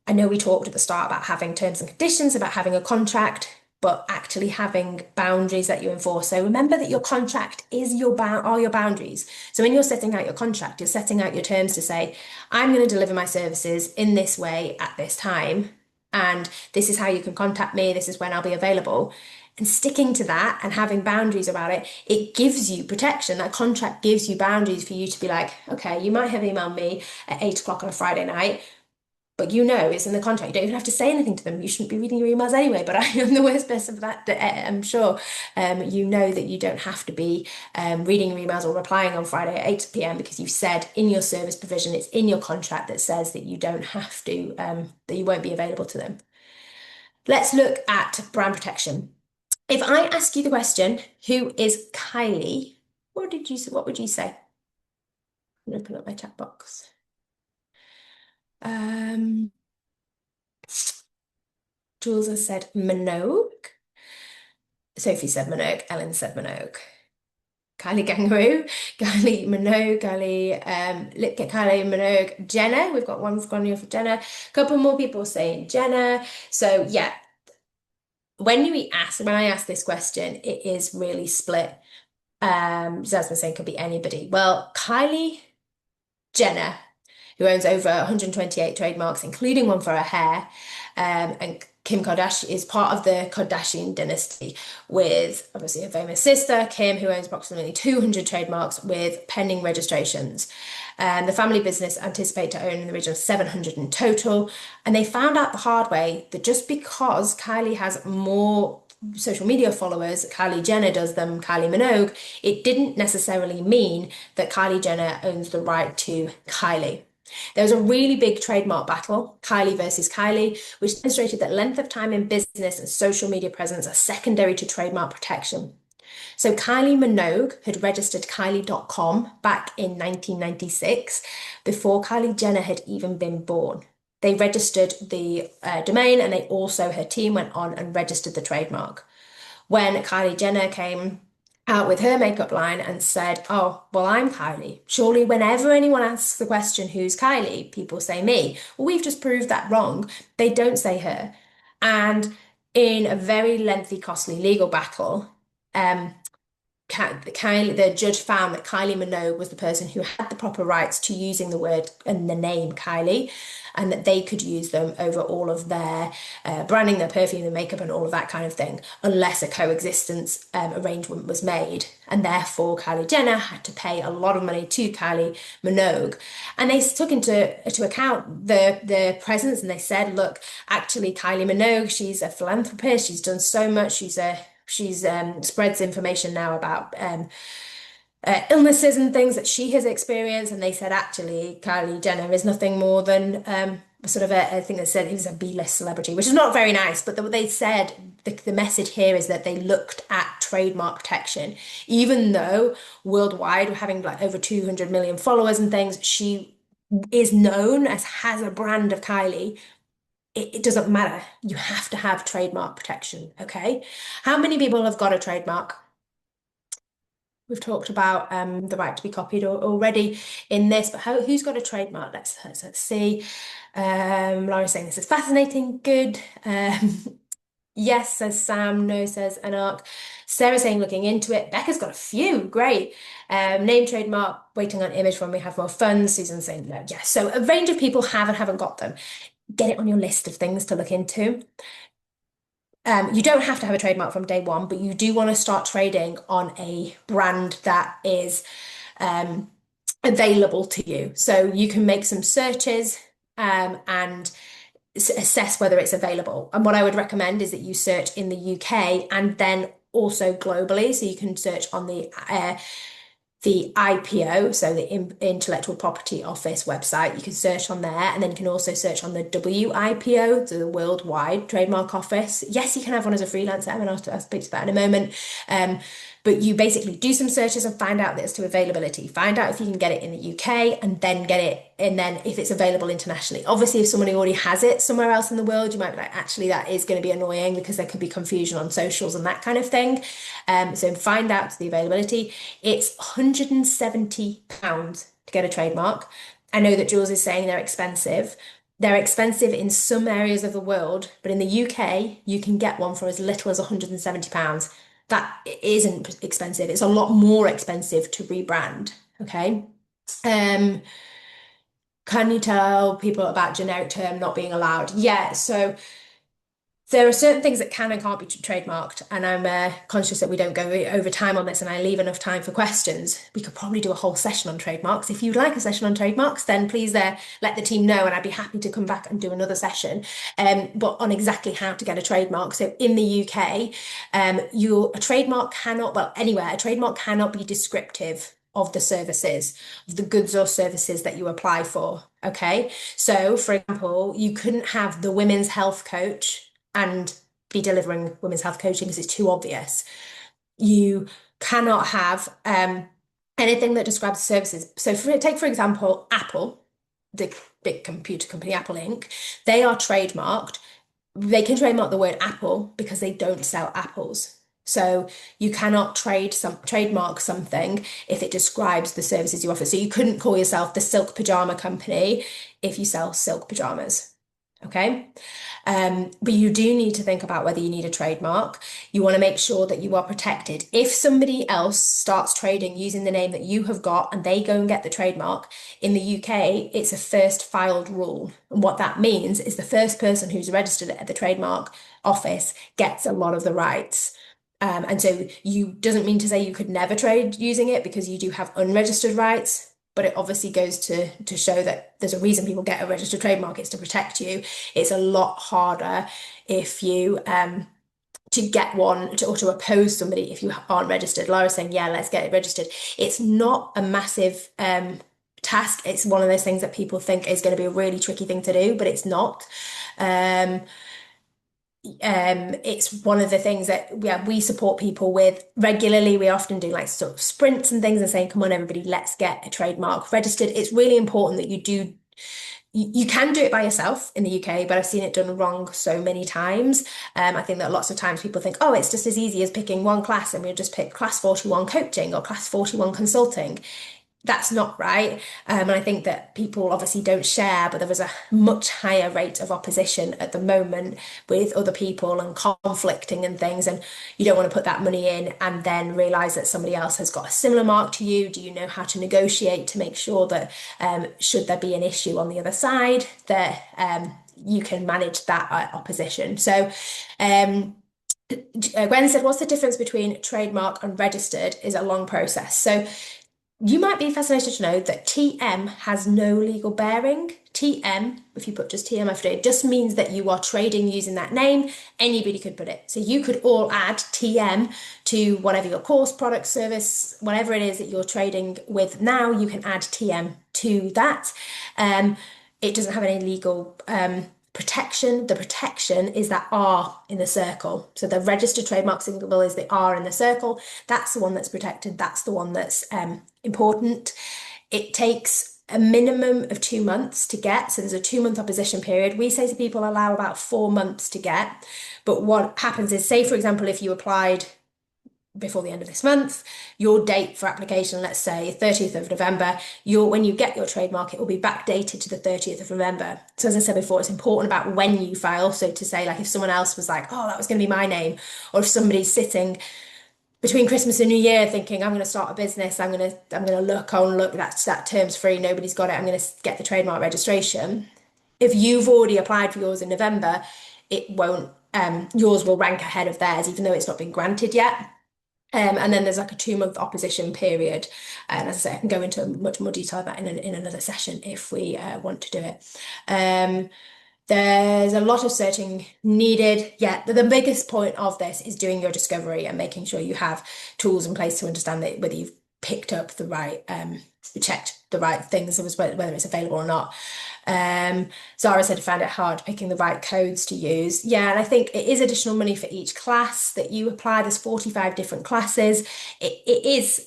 I know we talked at the start about having terms and conditions, about having a contract, but actually having boundaries that you enforce. So remember that your contract is are your boundaries. So when you're setting out your contract, you're setting out your terms to say, I'm going to deliver my services in this way at this time, and this is how you can contact me, this is when I'll be available. And sticking to that and having boundaries about it, it gives you protection. That contract gives you boundaries for you to be like, okay, you might have emailed me at 8 o'clock on a Friday night, but you know it's in the contract. You don't even have to say anything to them. You shouldn't be reading your emails anyway, but I am the worst person for that. I'm sure you know that you don't have to be reading your emails or replying on Friday at 8 p.m. because you've said in your service provision, it's in your contract that says that you don't have to, that you won't be available to them. Let's look at brand protection. If I ask you the question, who is Kylie? What would you say? I'm going to open up my chat box. Jules has said Minogue. Sophie said Minogue. Ellen said Minogue. Kylie Kangaroo, Kylie Minogue, Kylie Minogue, Jenna. We've got one gone here for Jenna. A couple more people saying Jenna. So yeah, when I ask this question, it is really split. Jasmine saying could be anybody. Well, Kylie Jenner, who owns over 128 trademarks, including one for her hair, and Kim Kardashian is part of the Kardashian dynasty with obviously her famous sister, Kim, who owns approximately 200 trademarks with pending registrations. The family business anticipate to own in the region of 700 in total. And they found out the hard way that just because Kylie has more social media followers, Kylie Jenner does them, Kylie Minogue, it didn't necessarily mean that Kylie Jenner owns the right to Kylie. There was a really big trademark battle, Kylie versus Kylie, which demonstrated that length of time in business and social media presence are secondary to trademark protection. So Kylie Minogue had registered Kylie.com back in 1996 before Kylie Jenner had even been born. They registered the domain and they also, her team went on and registered the trademark. When Kylie Jenner came out with her makeup line and said, "Oh, well, I'm Kylie." Surely, whenever anyone asks the question, "Who's Kylie?" people say me. Well, we've just proved that wrong. They don't say her. And in a very lengthy, costly legal battle, um, Kylie, the judge found that Kylie Minogue was the person who had the proper rights to using the word and the name Kylie, and that they could use them over all of their branding, their perfume, their makeup, and all of that kind of thing, unless a coexistence arrangement was made. And therefore, Kylie Jenner had to pay a lot of money to Kylie Minogue. And they took into account the presence, and they said, look, actually, Kylie Minogue, she's a philanthropist, she's done so much, she's spreads information now about illnesses and things that she has experienced. And they said, actually, Kylie Jenner is nothing more than sort of I think they said it was a B-list celebrity, which is not very nice. But they said the message here is that they looked at trademark protection. Even though worldwide, we're having like over 200 million followers and things, she is known as has a brand of Kylie. It doesn't matter. You have to have trademark protection, okay? How many people have got a trademark? We've talked about the right to be copied already in this, but who's got a trademark? Let's see. Laura's saying this is fascinating. Good. Yes, says Sam. No, says Anarch. Sarah saying looking into it. Becca's got a few. Great. Name trademark, waiting on image when we have more funds. Susan saying no. Yes. So a range of people have and haven't got them. Get it on your list of things to look into. You don't have to have a trademark from day one, but you do want to start trading on a brand that is available to you. So you can make some searches and assess whether it's available. And what I would recommend is that you search in the UK and then also globally. So you can search on the IPO, so the Intellectual Property Office website. You can search on there, and then you can also search on the WIPO, so the Worldwide Trademark Office. Yes, you can have one as a freelancer, and I'll speak to that in a moment. But you basically do some searches and find out as to availability. Find out if you can get it in the UK and then get it, and then if it's available internationally. Obviously, if somebody already has it somewhere else in the world, you might be like, actually, that is going to be annoying because there could be confusion on socials and that kind of thing. So find out the availability. It's £170 to get a trademark. I know that Jules is saying they're expensive. They're expensive in some areas of the world, but in the UK, you can get one for as little as £170. That isn't expensive. It's a lot more expensive to rebrand. Okay. Um, can you tell people about generic term not being allowed? Yeah, so there are certain things that can and can't be trademarked, and I'm conscious that we don't go over time on this, and I leave enough time for questions. We could probably do a whole session on trademarks. If you'd like a session on trademarks, then please let the team know, and I'd be happy to come back and do another session. But on exactly how to get a trademark. So in the UK, a trademark cannot, well, anywhere, a trademark cannot be descriptive of the services, of the goods or services that you apply for. Okay. So, for example, you couldn't have the women's health coach and be delivering women's health coaching because it's too obvious. You cannot have anything that describes services. So take, for example, Apple, the big computer company, Apple Inc., they are trademarked. They can trademark the word Apple because they don't sell apples. So you cannot trademark something if it describes the services you offer. So you couldn't call yourself the Silk Pajama Company if you sell silk pajamas. Okay. But you do need to think about whether you need a trademark. You want to make sure that you are protected. If somebody else starts trading using the name that you have got and they go and get the trademark, in the UK, it's a first filed rule. And what that means is the first person who's registered at the trademark office gets a lot of the rights. And so you doesn't mean to say you could never trade using it because you do have unregistered rights, but it obviously goes to show that there's a reason people get a registered trademark. It's to protect you. It's a lot harder if you to get one or to oppose somebody if you aren't registered. Laura's saying, yeah, let's get it registered. It's not a massive task. It's one of those things that people think is going to be a really tricky thing to do, but it's not. it's one of the things that we support people with regularly. We often do like sort of sprints and things and saying, come on, everybody, let's get a trademark registered. It's really important that you can do it by yourself in the UK, but I've seen it done wrong so many times. I think that lots of times people think, oh, it's just as easy as picking one class and we'll just pick class 41 coaching or class 41 consulting. That's not right. And I think that people obviously don't share, but there is a much higher rate of opposition at the moment with other people and conflicting and things. And you don't want to put that money in and then realize that somebody else has got a similar mark to you. Do you know how to negotiate to make sure that should there be an issue on the other side, that you can manage that opposition? So, Gwen said, what's the difference between trademark and registered is a long process. So you might be fascinated to know that TM has no legal bearing. TM, if you put just TM after it, just means that you are trading using that name. Anybody could put it. So you could all add TM to whatever your course, product, service, whatever it is that you're trading with now, you can add TM to that. It doesn't have any legal protection. The protection is that R in the circle. So the registered trademark symbol is the R in the circle. That's the one that's protected. That's the one that's important. It takes a minimum of 2 months to get. So there's a 2 month opposition period. We say to people allow about 4 months to get. But what happens is, say, for example, if you applied before the end of this month, your date for application, let's say 30th of November, when you get your trademark, it will be backdated to the 30th of November. So as I said before, it's important about when you file. So to say, like, if someone else was like, oh, that was going to be my name, or if somebody's sitting between Christmas and New Year thinking, I'm going to start a business, I'm going to look, oh, look, that term's free, nobody's got it, I'm going to get the trademark registration. If you've already applied for yours in November, it won't, yours will rank ahead of theirs, even though it's not been granted yet. And then there's like a 2 month opposition period. And as I say, I can go into much more detail of that in another session if we want to do it. There's a lot of searching needed. Yeah, the biggest point of this is doing your discovery and making sure you have tools in place to understand that whether you've picked up the right, checked the right things, whether it's available or not. Zara said, I found it hard picking the right codes to use. Yeah, and I think it is additional money for each class that you apply. There's 45 different classes. It is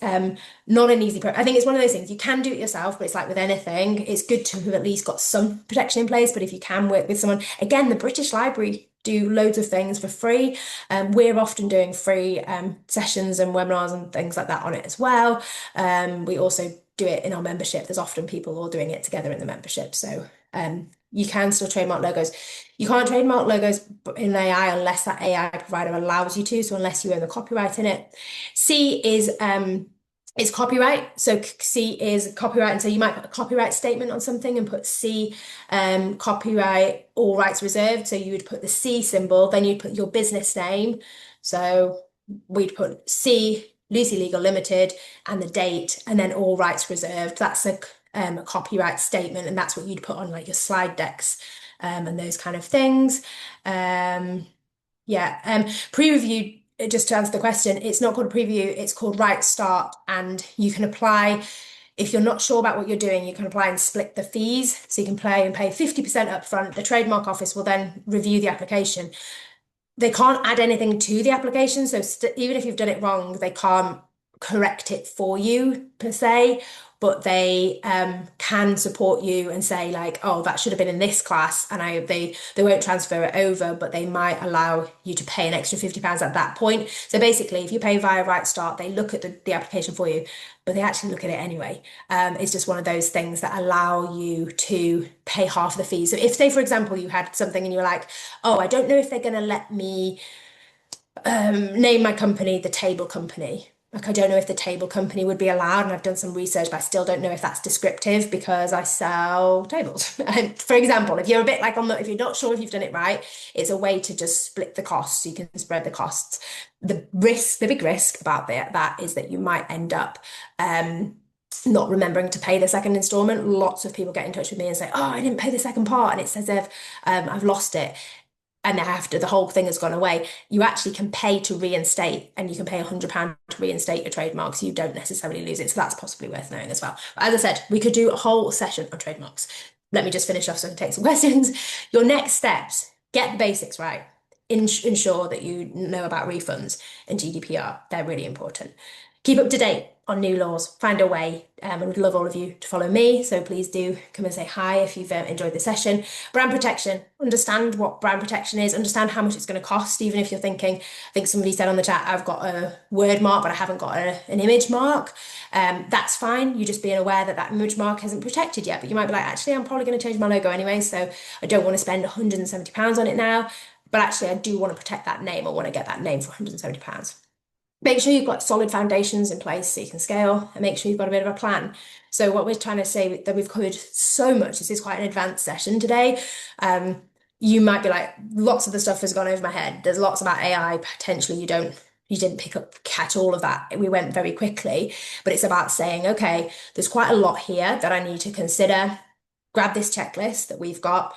not an easy I think it's one of those things. You can do it yourself, but it's like with anything, it's good to have at least got some protection in place. But if you can work with someone, again, the British Library do loads of things for free. We're often doing free sessions and webinars and things like that on it as well. We also do it in our membership. There's often people all doing it together in the membership. So you can still trademark logos. You can't trademark logos in AI unless that AI provider allows you to. So unless you own the copyright in it. C is copyright. So C is copyright. And so you might put a copyright statement on something and put C, copyright, all rights reserved. So you would put the C symbol, then you'd put your business name. So we'd put C, Lucy Legal Limited, and the date, and then all rights reserved. That's a copyright statement, and that's what you'd put on like your slide decks and those kind of things. Pre-review, just to answer the question, it's not called a preview, it's called Right Start, and you can apply. If you're not sure about what you're doing, you can apply and split the fees. So you can pay 50% up front. The trademark office will then review the application. They can't add anything to the application. So even if you've done it wrong, they can't correct it for you per se, but they can support you and say like, oh, that should have been in this class, and they won't transfer it over, but they might allow you to pay an extra £50 at that point. So basically, if you pay via Right Start, they look at the application for you, but they actually look at it anyway. It's just one of those things that allow you to pay half the fees. So if, say, for example, you had something and you were like, oh, I don't know if they're going to let me name my company the Table Company. Like, I don't know if the Table Company would be allowed, and I've done some research, but I still don't know if that's descriptive because I sell tables. And for example, if you're a bit like if you're not sure if you've done it right, it's a way to just split the costs. So you can spread the costs. The big risk about that is that you might end up not remembering to pay the second installment. Lots of people get in touch with me and say, oh, I didn't pay the second part, and it's as if I've lost it. And after the whole thing has gone away, you actually can pay to reinstate, and you can pay £100 to reinstate your trademark, so you don't necessarily lose it. So that's possibly worth knowing as well. But as I said, we could do a whole session on trademarks. Let me just finish off so I can take some questions. Your next steps, get the basics right. ensure that you know about refunds and GDPR. They're really important. Keep up to date on new laws. Find a way. I would love all of you to follow me. So please do come and say hi if you've enjoyed the session. Brand protection. Understand what brand protection is. Understand how much it's going to cost. Even if you're thinking, I think somebody said on the chat, I've got a word mark, but I haven't got an image mark. That's fine. You're just being aware that that image mark isn't protected yet. But you might be like, actually, I'm probably going to change my logo anyway. So I don't want to spend £170 on it now. But actually, I do want to protect that name. I want to get that name for £170. Make sure you've got solid foundations in place so you can scale, and make sure you've got a bit of a plan. So what we're trying to say that we've covered so much, this is quite an advanced session today. You might be like, lots of the stuff has gone over my head. There's lots about AI, potentially you didn't catch all of that. We went very quickly, but it's about saying, okay, there's quite a lot here that I need to consider. Grab this checklist that we've got.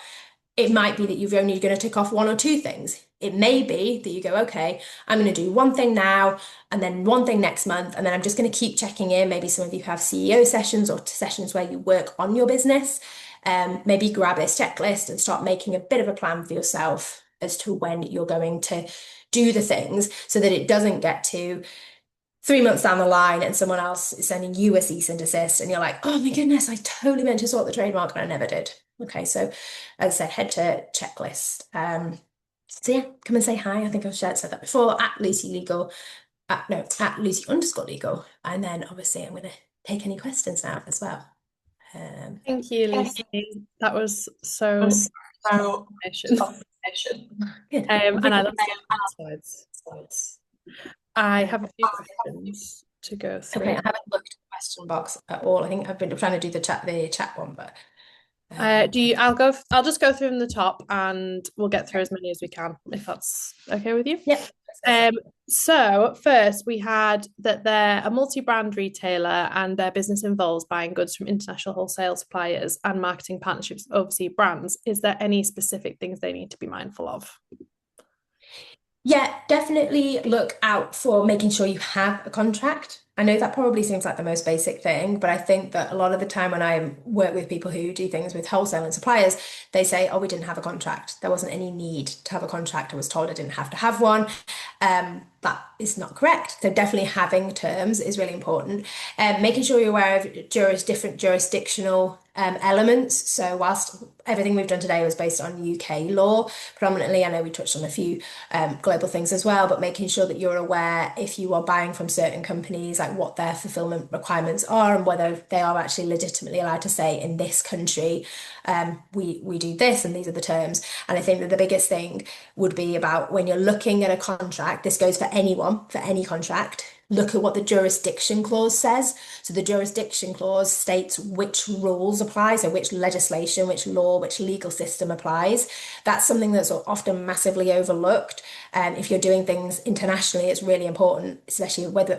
It might be that you're only going to tick off one or two things. It may be that you go, okay, I'm going to do one thing now and then one thing next month, and then I'm just going to keep checking in. Maybe some of you have CEO sessions or sessions where you work on your business. Maybe grab this checklist and start making a bit of a plan for yourself as to when you're going to do the things so that it doesn't get to 3 months down the line and someone else is sending you a cease and desist and you're like, oh my goodness, I totally meant to sort the trademark and I never did. Okay, so as I said, head to checklist. So yeah, come and say hi. I think I've said that before, at Lucy Legal, at Lucy_legal. And then obviously I'm going to take any questions now as well. Thank you, Lucy. That was so information. Good. And I love the slides. I have a few questions to go through. Okay, I haven't looked at the question box at all. I think I've been trying to do the chat one, but I'll just go through from the top and we'll get through as many as we can, if that's okay with you. Yep. So first we had that they're a multi-brand retailer and their business involves buying goods from international wholesale suppliers and marketing partnerships with overseas brands. Is there any specific things they need to be mindful of? Yeah, definitely look out for making sure you have a contract. I know that probably seems like the most basic thing, but I think that a lot of the time when I work with people who do things with wholesale and suppliers, they say, oh, we didn't have a contract. There wasn't any need to have a contract. I was told I didn't have to have one. That is not correct. So definitely having terms is really important. Making sure you're aware of different jurisdictional elements. So whilst everything we've done today was based on UK law, predominantly, I know we touched on a few global things as well, but making sure that you're aware if you are buying from certain companies, like what their fulfillment requirements are and whether they are actually legitimately allowed to say in this country, we do this and these are the terms. And I think that the biggest thing would be about when you're looking at a contract, this goes for anyone, for any contract, look at what the jurisdiction clause says. So the jurisdiction clause states which rules apply, so which legislation, which law, which legal system applies. That's something that's often massively overlooked. And if you're doing things internationally, it's really important, especially whether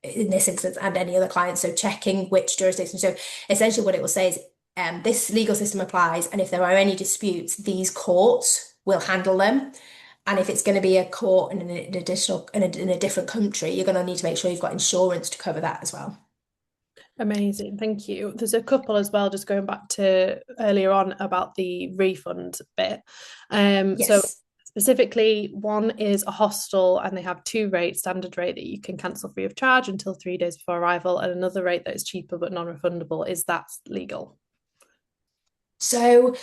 in this instance and any other clients. So checking which jurisdiction. So essentially what it will say is this legal system applies, and if there are any disputes, these courts will handle them. And if it's going to be a court in a different country, you're going to need to make sure you've got insurance to cover that as well. Amazing, thank you. There's a couple as well, just going back to earlier on about the refund bit. Yes. So specifically, one is a hostel and they have two rates, standard rate that you can cancel free of charge until 3 days before arrival, and another rate that is cheaper but non-refundable. Is that legal? So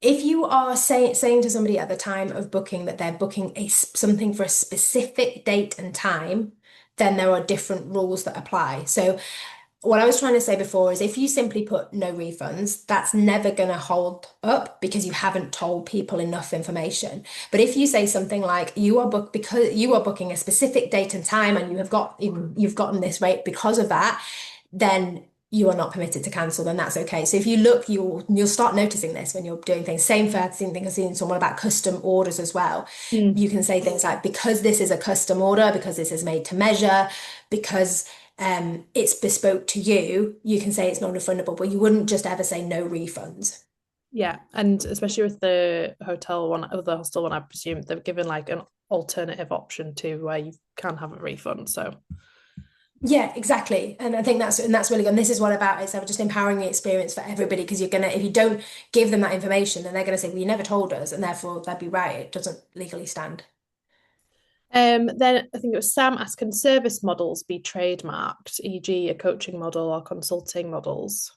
if you are saying to somebody at the time of booking that they're booking something for a specific date and time, then there are different rules that apply. So what I was trying to say before is if you simply put no refunds, that's never going to hold up because you haven't told people enough information. But if you say something like because you are booking a specific date and time and you've gotten this rate because of that, then you are not permitted to cancel, then that's okay. So if you look, you'll start noticing this when you're doing things. Same thing I've seen someone about custom orders as well. You can say things like, because this is a custom order, because this is made to measure, because it's bespoke to you, you can say it's non-refundable, but you wouldn't just ever say no refunds. Yeah, and especially with the hotel one or the hostel one, I presume they've given like an alternative option to where you can have a refund. So Yeah, exactly. And I think that's really good. And this is what about it's just empowering the experience for everybody because you're gonna if you don't give them that information, then they're gonna say, well, you never told us, and therefore they'd be right. It doesn't legally stand. Then I think it was Sam asked, can service models be trademarked, e.g., a coaching model or consulting models?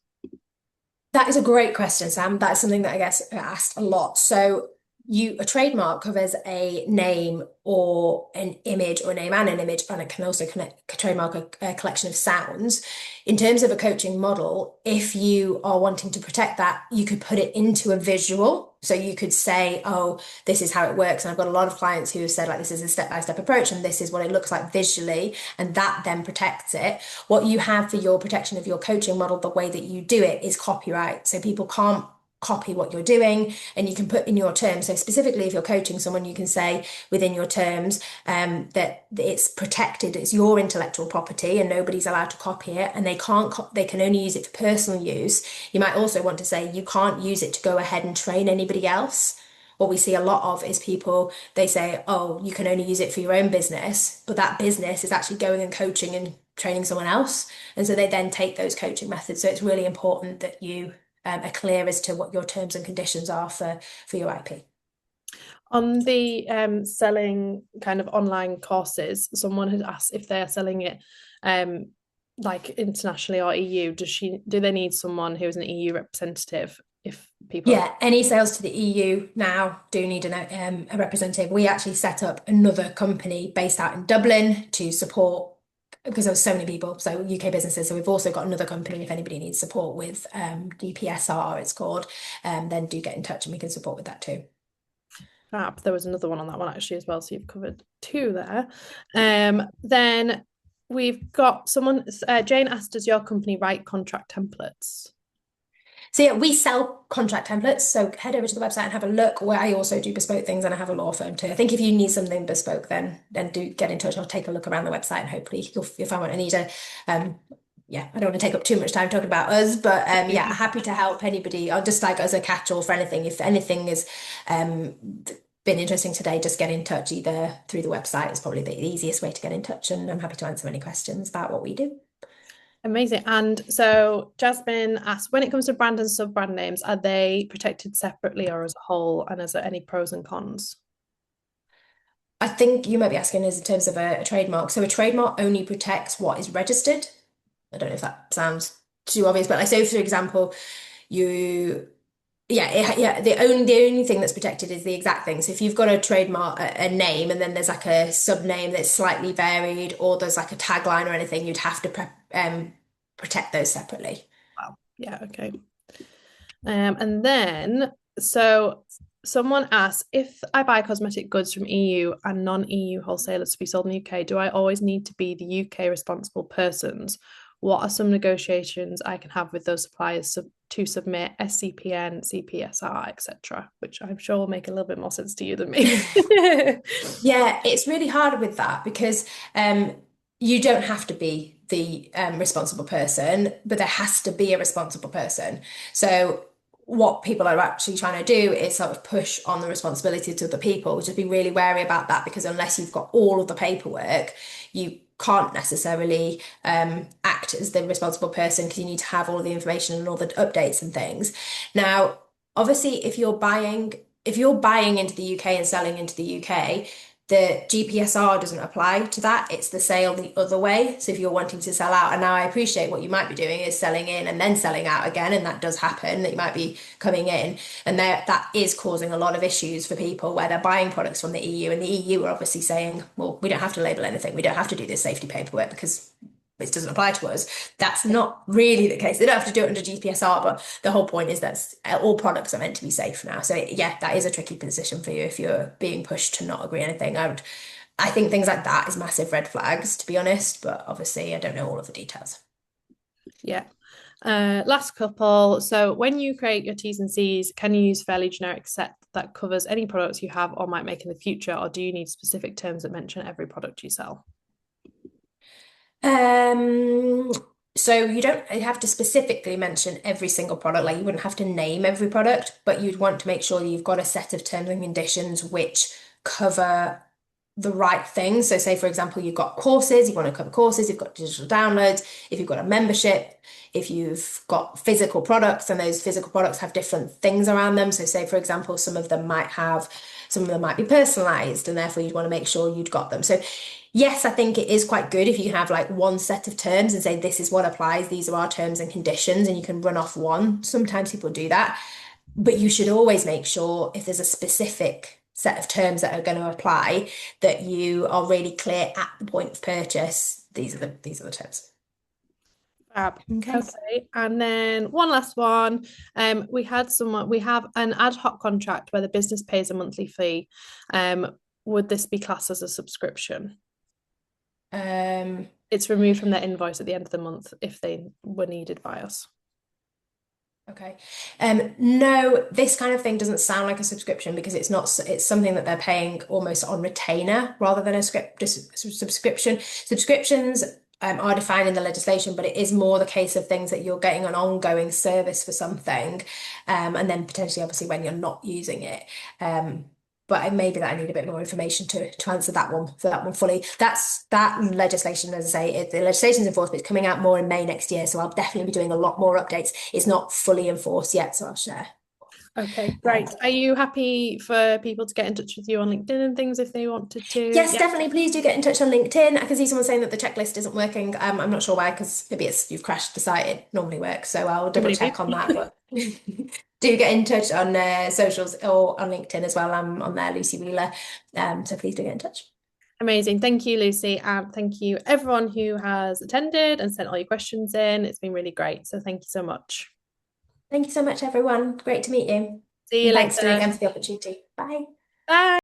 That is a great question, Sam. That's something that I guess asked a lot. So a trademark covers a name or an image or a name and an image, and it can also trademark a collection of sounds. In terms of a coaching model, if you are wanting to protect that, you could put it into a visual. So you could say, oh, this is how it works. And I've got a lot of clients who have said, like, this is a step-by-step approach, and this is what it looks like visually, and that then protects it. What you have for your protection of your coaching model, the way that you do it is copyright. So people can't copy what you're doing and you can put in your terms. So specifically if you're coaching someone, you can say within your terms that it's protected, it's your intellectual property and nobody's allowed to copy it and they can only use it for personal use. You might also want to say you can't use it to go ahead and train anybody else. What we see a lot of is people, they say, oh, you can only use it for your own business, but that business is actually going and coaching and training someone else. And so they then take those coaching methods. So it's really important that you are clear as to what your terms and conditions are for your IP. On the selling kind of online courses, someone had asked if they're selling it um, like internationally or EU. Do they need someone who is an EU representative if people are Yeah, any sales to the EU now do need a representative. We actually set up another company based out in Dublin to support because there was so many people, so UK businesses. So we've also got another company if anybody needs support with DPSR, it's called, then do get in touch and we can support with that too. fab? There was another one on that one actually as well, so you've covered two there. Then we've got someone, Jane asked, does your company write contract templates? So yeah, we sell contract templates. So head over to the website and have a look. Where I also do bespoke things, and I have a law firm too. I think if you need something bespoke, then do get in touch. I'll take a look around the website, and hopefully you'll find what I need. Um, yeah, I don't want to take up too much time talking about us, but yeah, happy to help anybody. Or just like as a catch-all for anything. If anything has um, been interesting today, just get in touch either through the website. It's probably the easiest way to get in touch, and I'm happy to answer any questions about what we do. Amazing. And so Jasmine asked, when it comes to brand and sub-brand names, are they protected separately or as a whole? And is there any pros and cons? I think you might be asking is in terms of a trademark. So a trademark only protects what is registered. I don't know if that sounds too obvious, but like so for example, you yeah, the only thing that's protected is the exact thing. So if you've got a trademark, a name, and then there's like a sub name that's slightly varied, or there's like a tagline or anything, you'd have to protect those separately. Wow. Yeah, okay. And then, so someone asked, if I buy cosmetic goods from EU and non-EU wholesalers to be sold in the UK, do I always need to be the UK responsible persons? What are some negotiations I can have with those suppliers to submit SCPN, CPSR, etc., which I'm sure will make a little bit more sense to you than me. Yeah, it's really hard with that because you don't have to be the responsible person, but there has to be a responsible person. So what people are actually trying to do is sort of push on the responsibility to the people. Just be really wary about that because unless you've got all of the paperwork, you can't necessarily act as the responsible person because you need to have all of the information and all the updates and things. Now, obviously, if you're buying into the UK and selling into the UK, the GPSR doesn't apply to that. It's the sale the other way. So if you're wanting to sell out, and now I appreciate what you might be doing is selling in and then selling out again, and that does happen, that you might be coming in, and that is causing a lot of issues for people where they're buying products from the EU, and the EU are obviously saying, well, we don't have to label anything, we don't have to do this safety paperwork because it doesn't apply to us. That's not really the case. They don't have to do it under GPSR, but the whole point is that all products are meant to be safe now. So yeah, that is a tricky position for you if you're being pushed to not agree anything. I think things like that is massive red flags, to be honest, but obviously I don't know all of the details. Yeah. Last couple. So when you create your T's and C's, can you use fairly generic set that covers any products you have or might make in the future, or do you need specific terms that mention every product you sell? Um, so you don't have to specifically mention every single product, like you wouldn't have to name every product, but you'd want to make sure that you've got a set of terms and conditions which cover the right things. So say, for example, you've got courses, you want to cover courses, you've got digital downloads, if you've got a membership, if you've got physical products and those physical products have different things around them. So say, for example, some of them might be personalized and therefore you'd want to make sure you'd got them. So yes, I think it is quite good if you have like one set of terms and say, this is what applies, these are our terms and conditions, and you can run off one. Sometimes people do that. But you should always make sure if there's a specific set of terms that are going to apply, that you are really clear at the point of purchase. These are the terms. Fab. Okay. Okay. And then one last one. We have an ad hoc contract where the business pays a monthly fee. Would this be classed as a subscription? Um, It's removed from their invoice at the end of the month if they were needed by us. okay. No, this kind of thing doesn't sound like a subscription because it's not, it's something that they're paying almost on retainer rather than a subscription. Subscriptions are defined in the legislation, but it is more the case of things that you're getting an ongoing service for something, and then potentially, obviously, when you're not using it. But maybe that I need a bit more information to answer that one fully. That's that legislation, as I say, the legislation's enforced, but it's coming out more in May next year. So I'll definitely be doing a lot more updates. It's not fully enforced yet, so I'll share. Okay, Um, great. Are you happy for people to get in touch with you on LinkedIn and things if they wanted to? yes, Yeah, definitely. Please do get in touch on LinkedIn. I can see someone saying that the checklist isn't working. I'm not sure why, because maybe it's you've crashed the site. It normally works, so I'll double check maybe. on that. But do get in touch on socials or on LinkedIn as well. I'm on there, Lucy Wheeler. So please do get in touch. Amazing. Thank you, Lucy. And thank you, everyone who has attended and sent all your questions in. It's been really great. So thank you so much. Thank you so much, everyone. Great to meet you. See you And thanks later. again for the opportunity. Bye. Bye.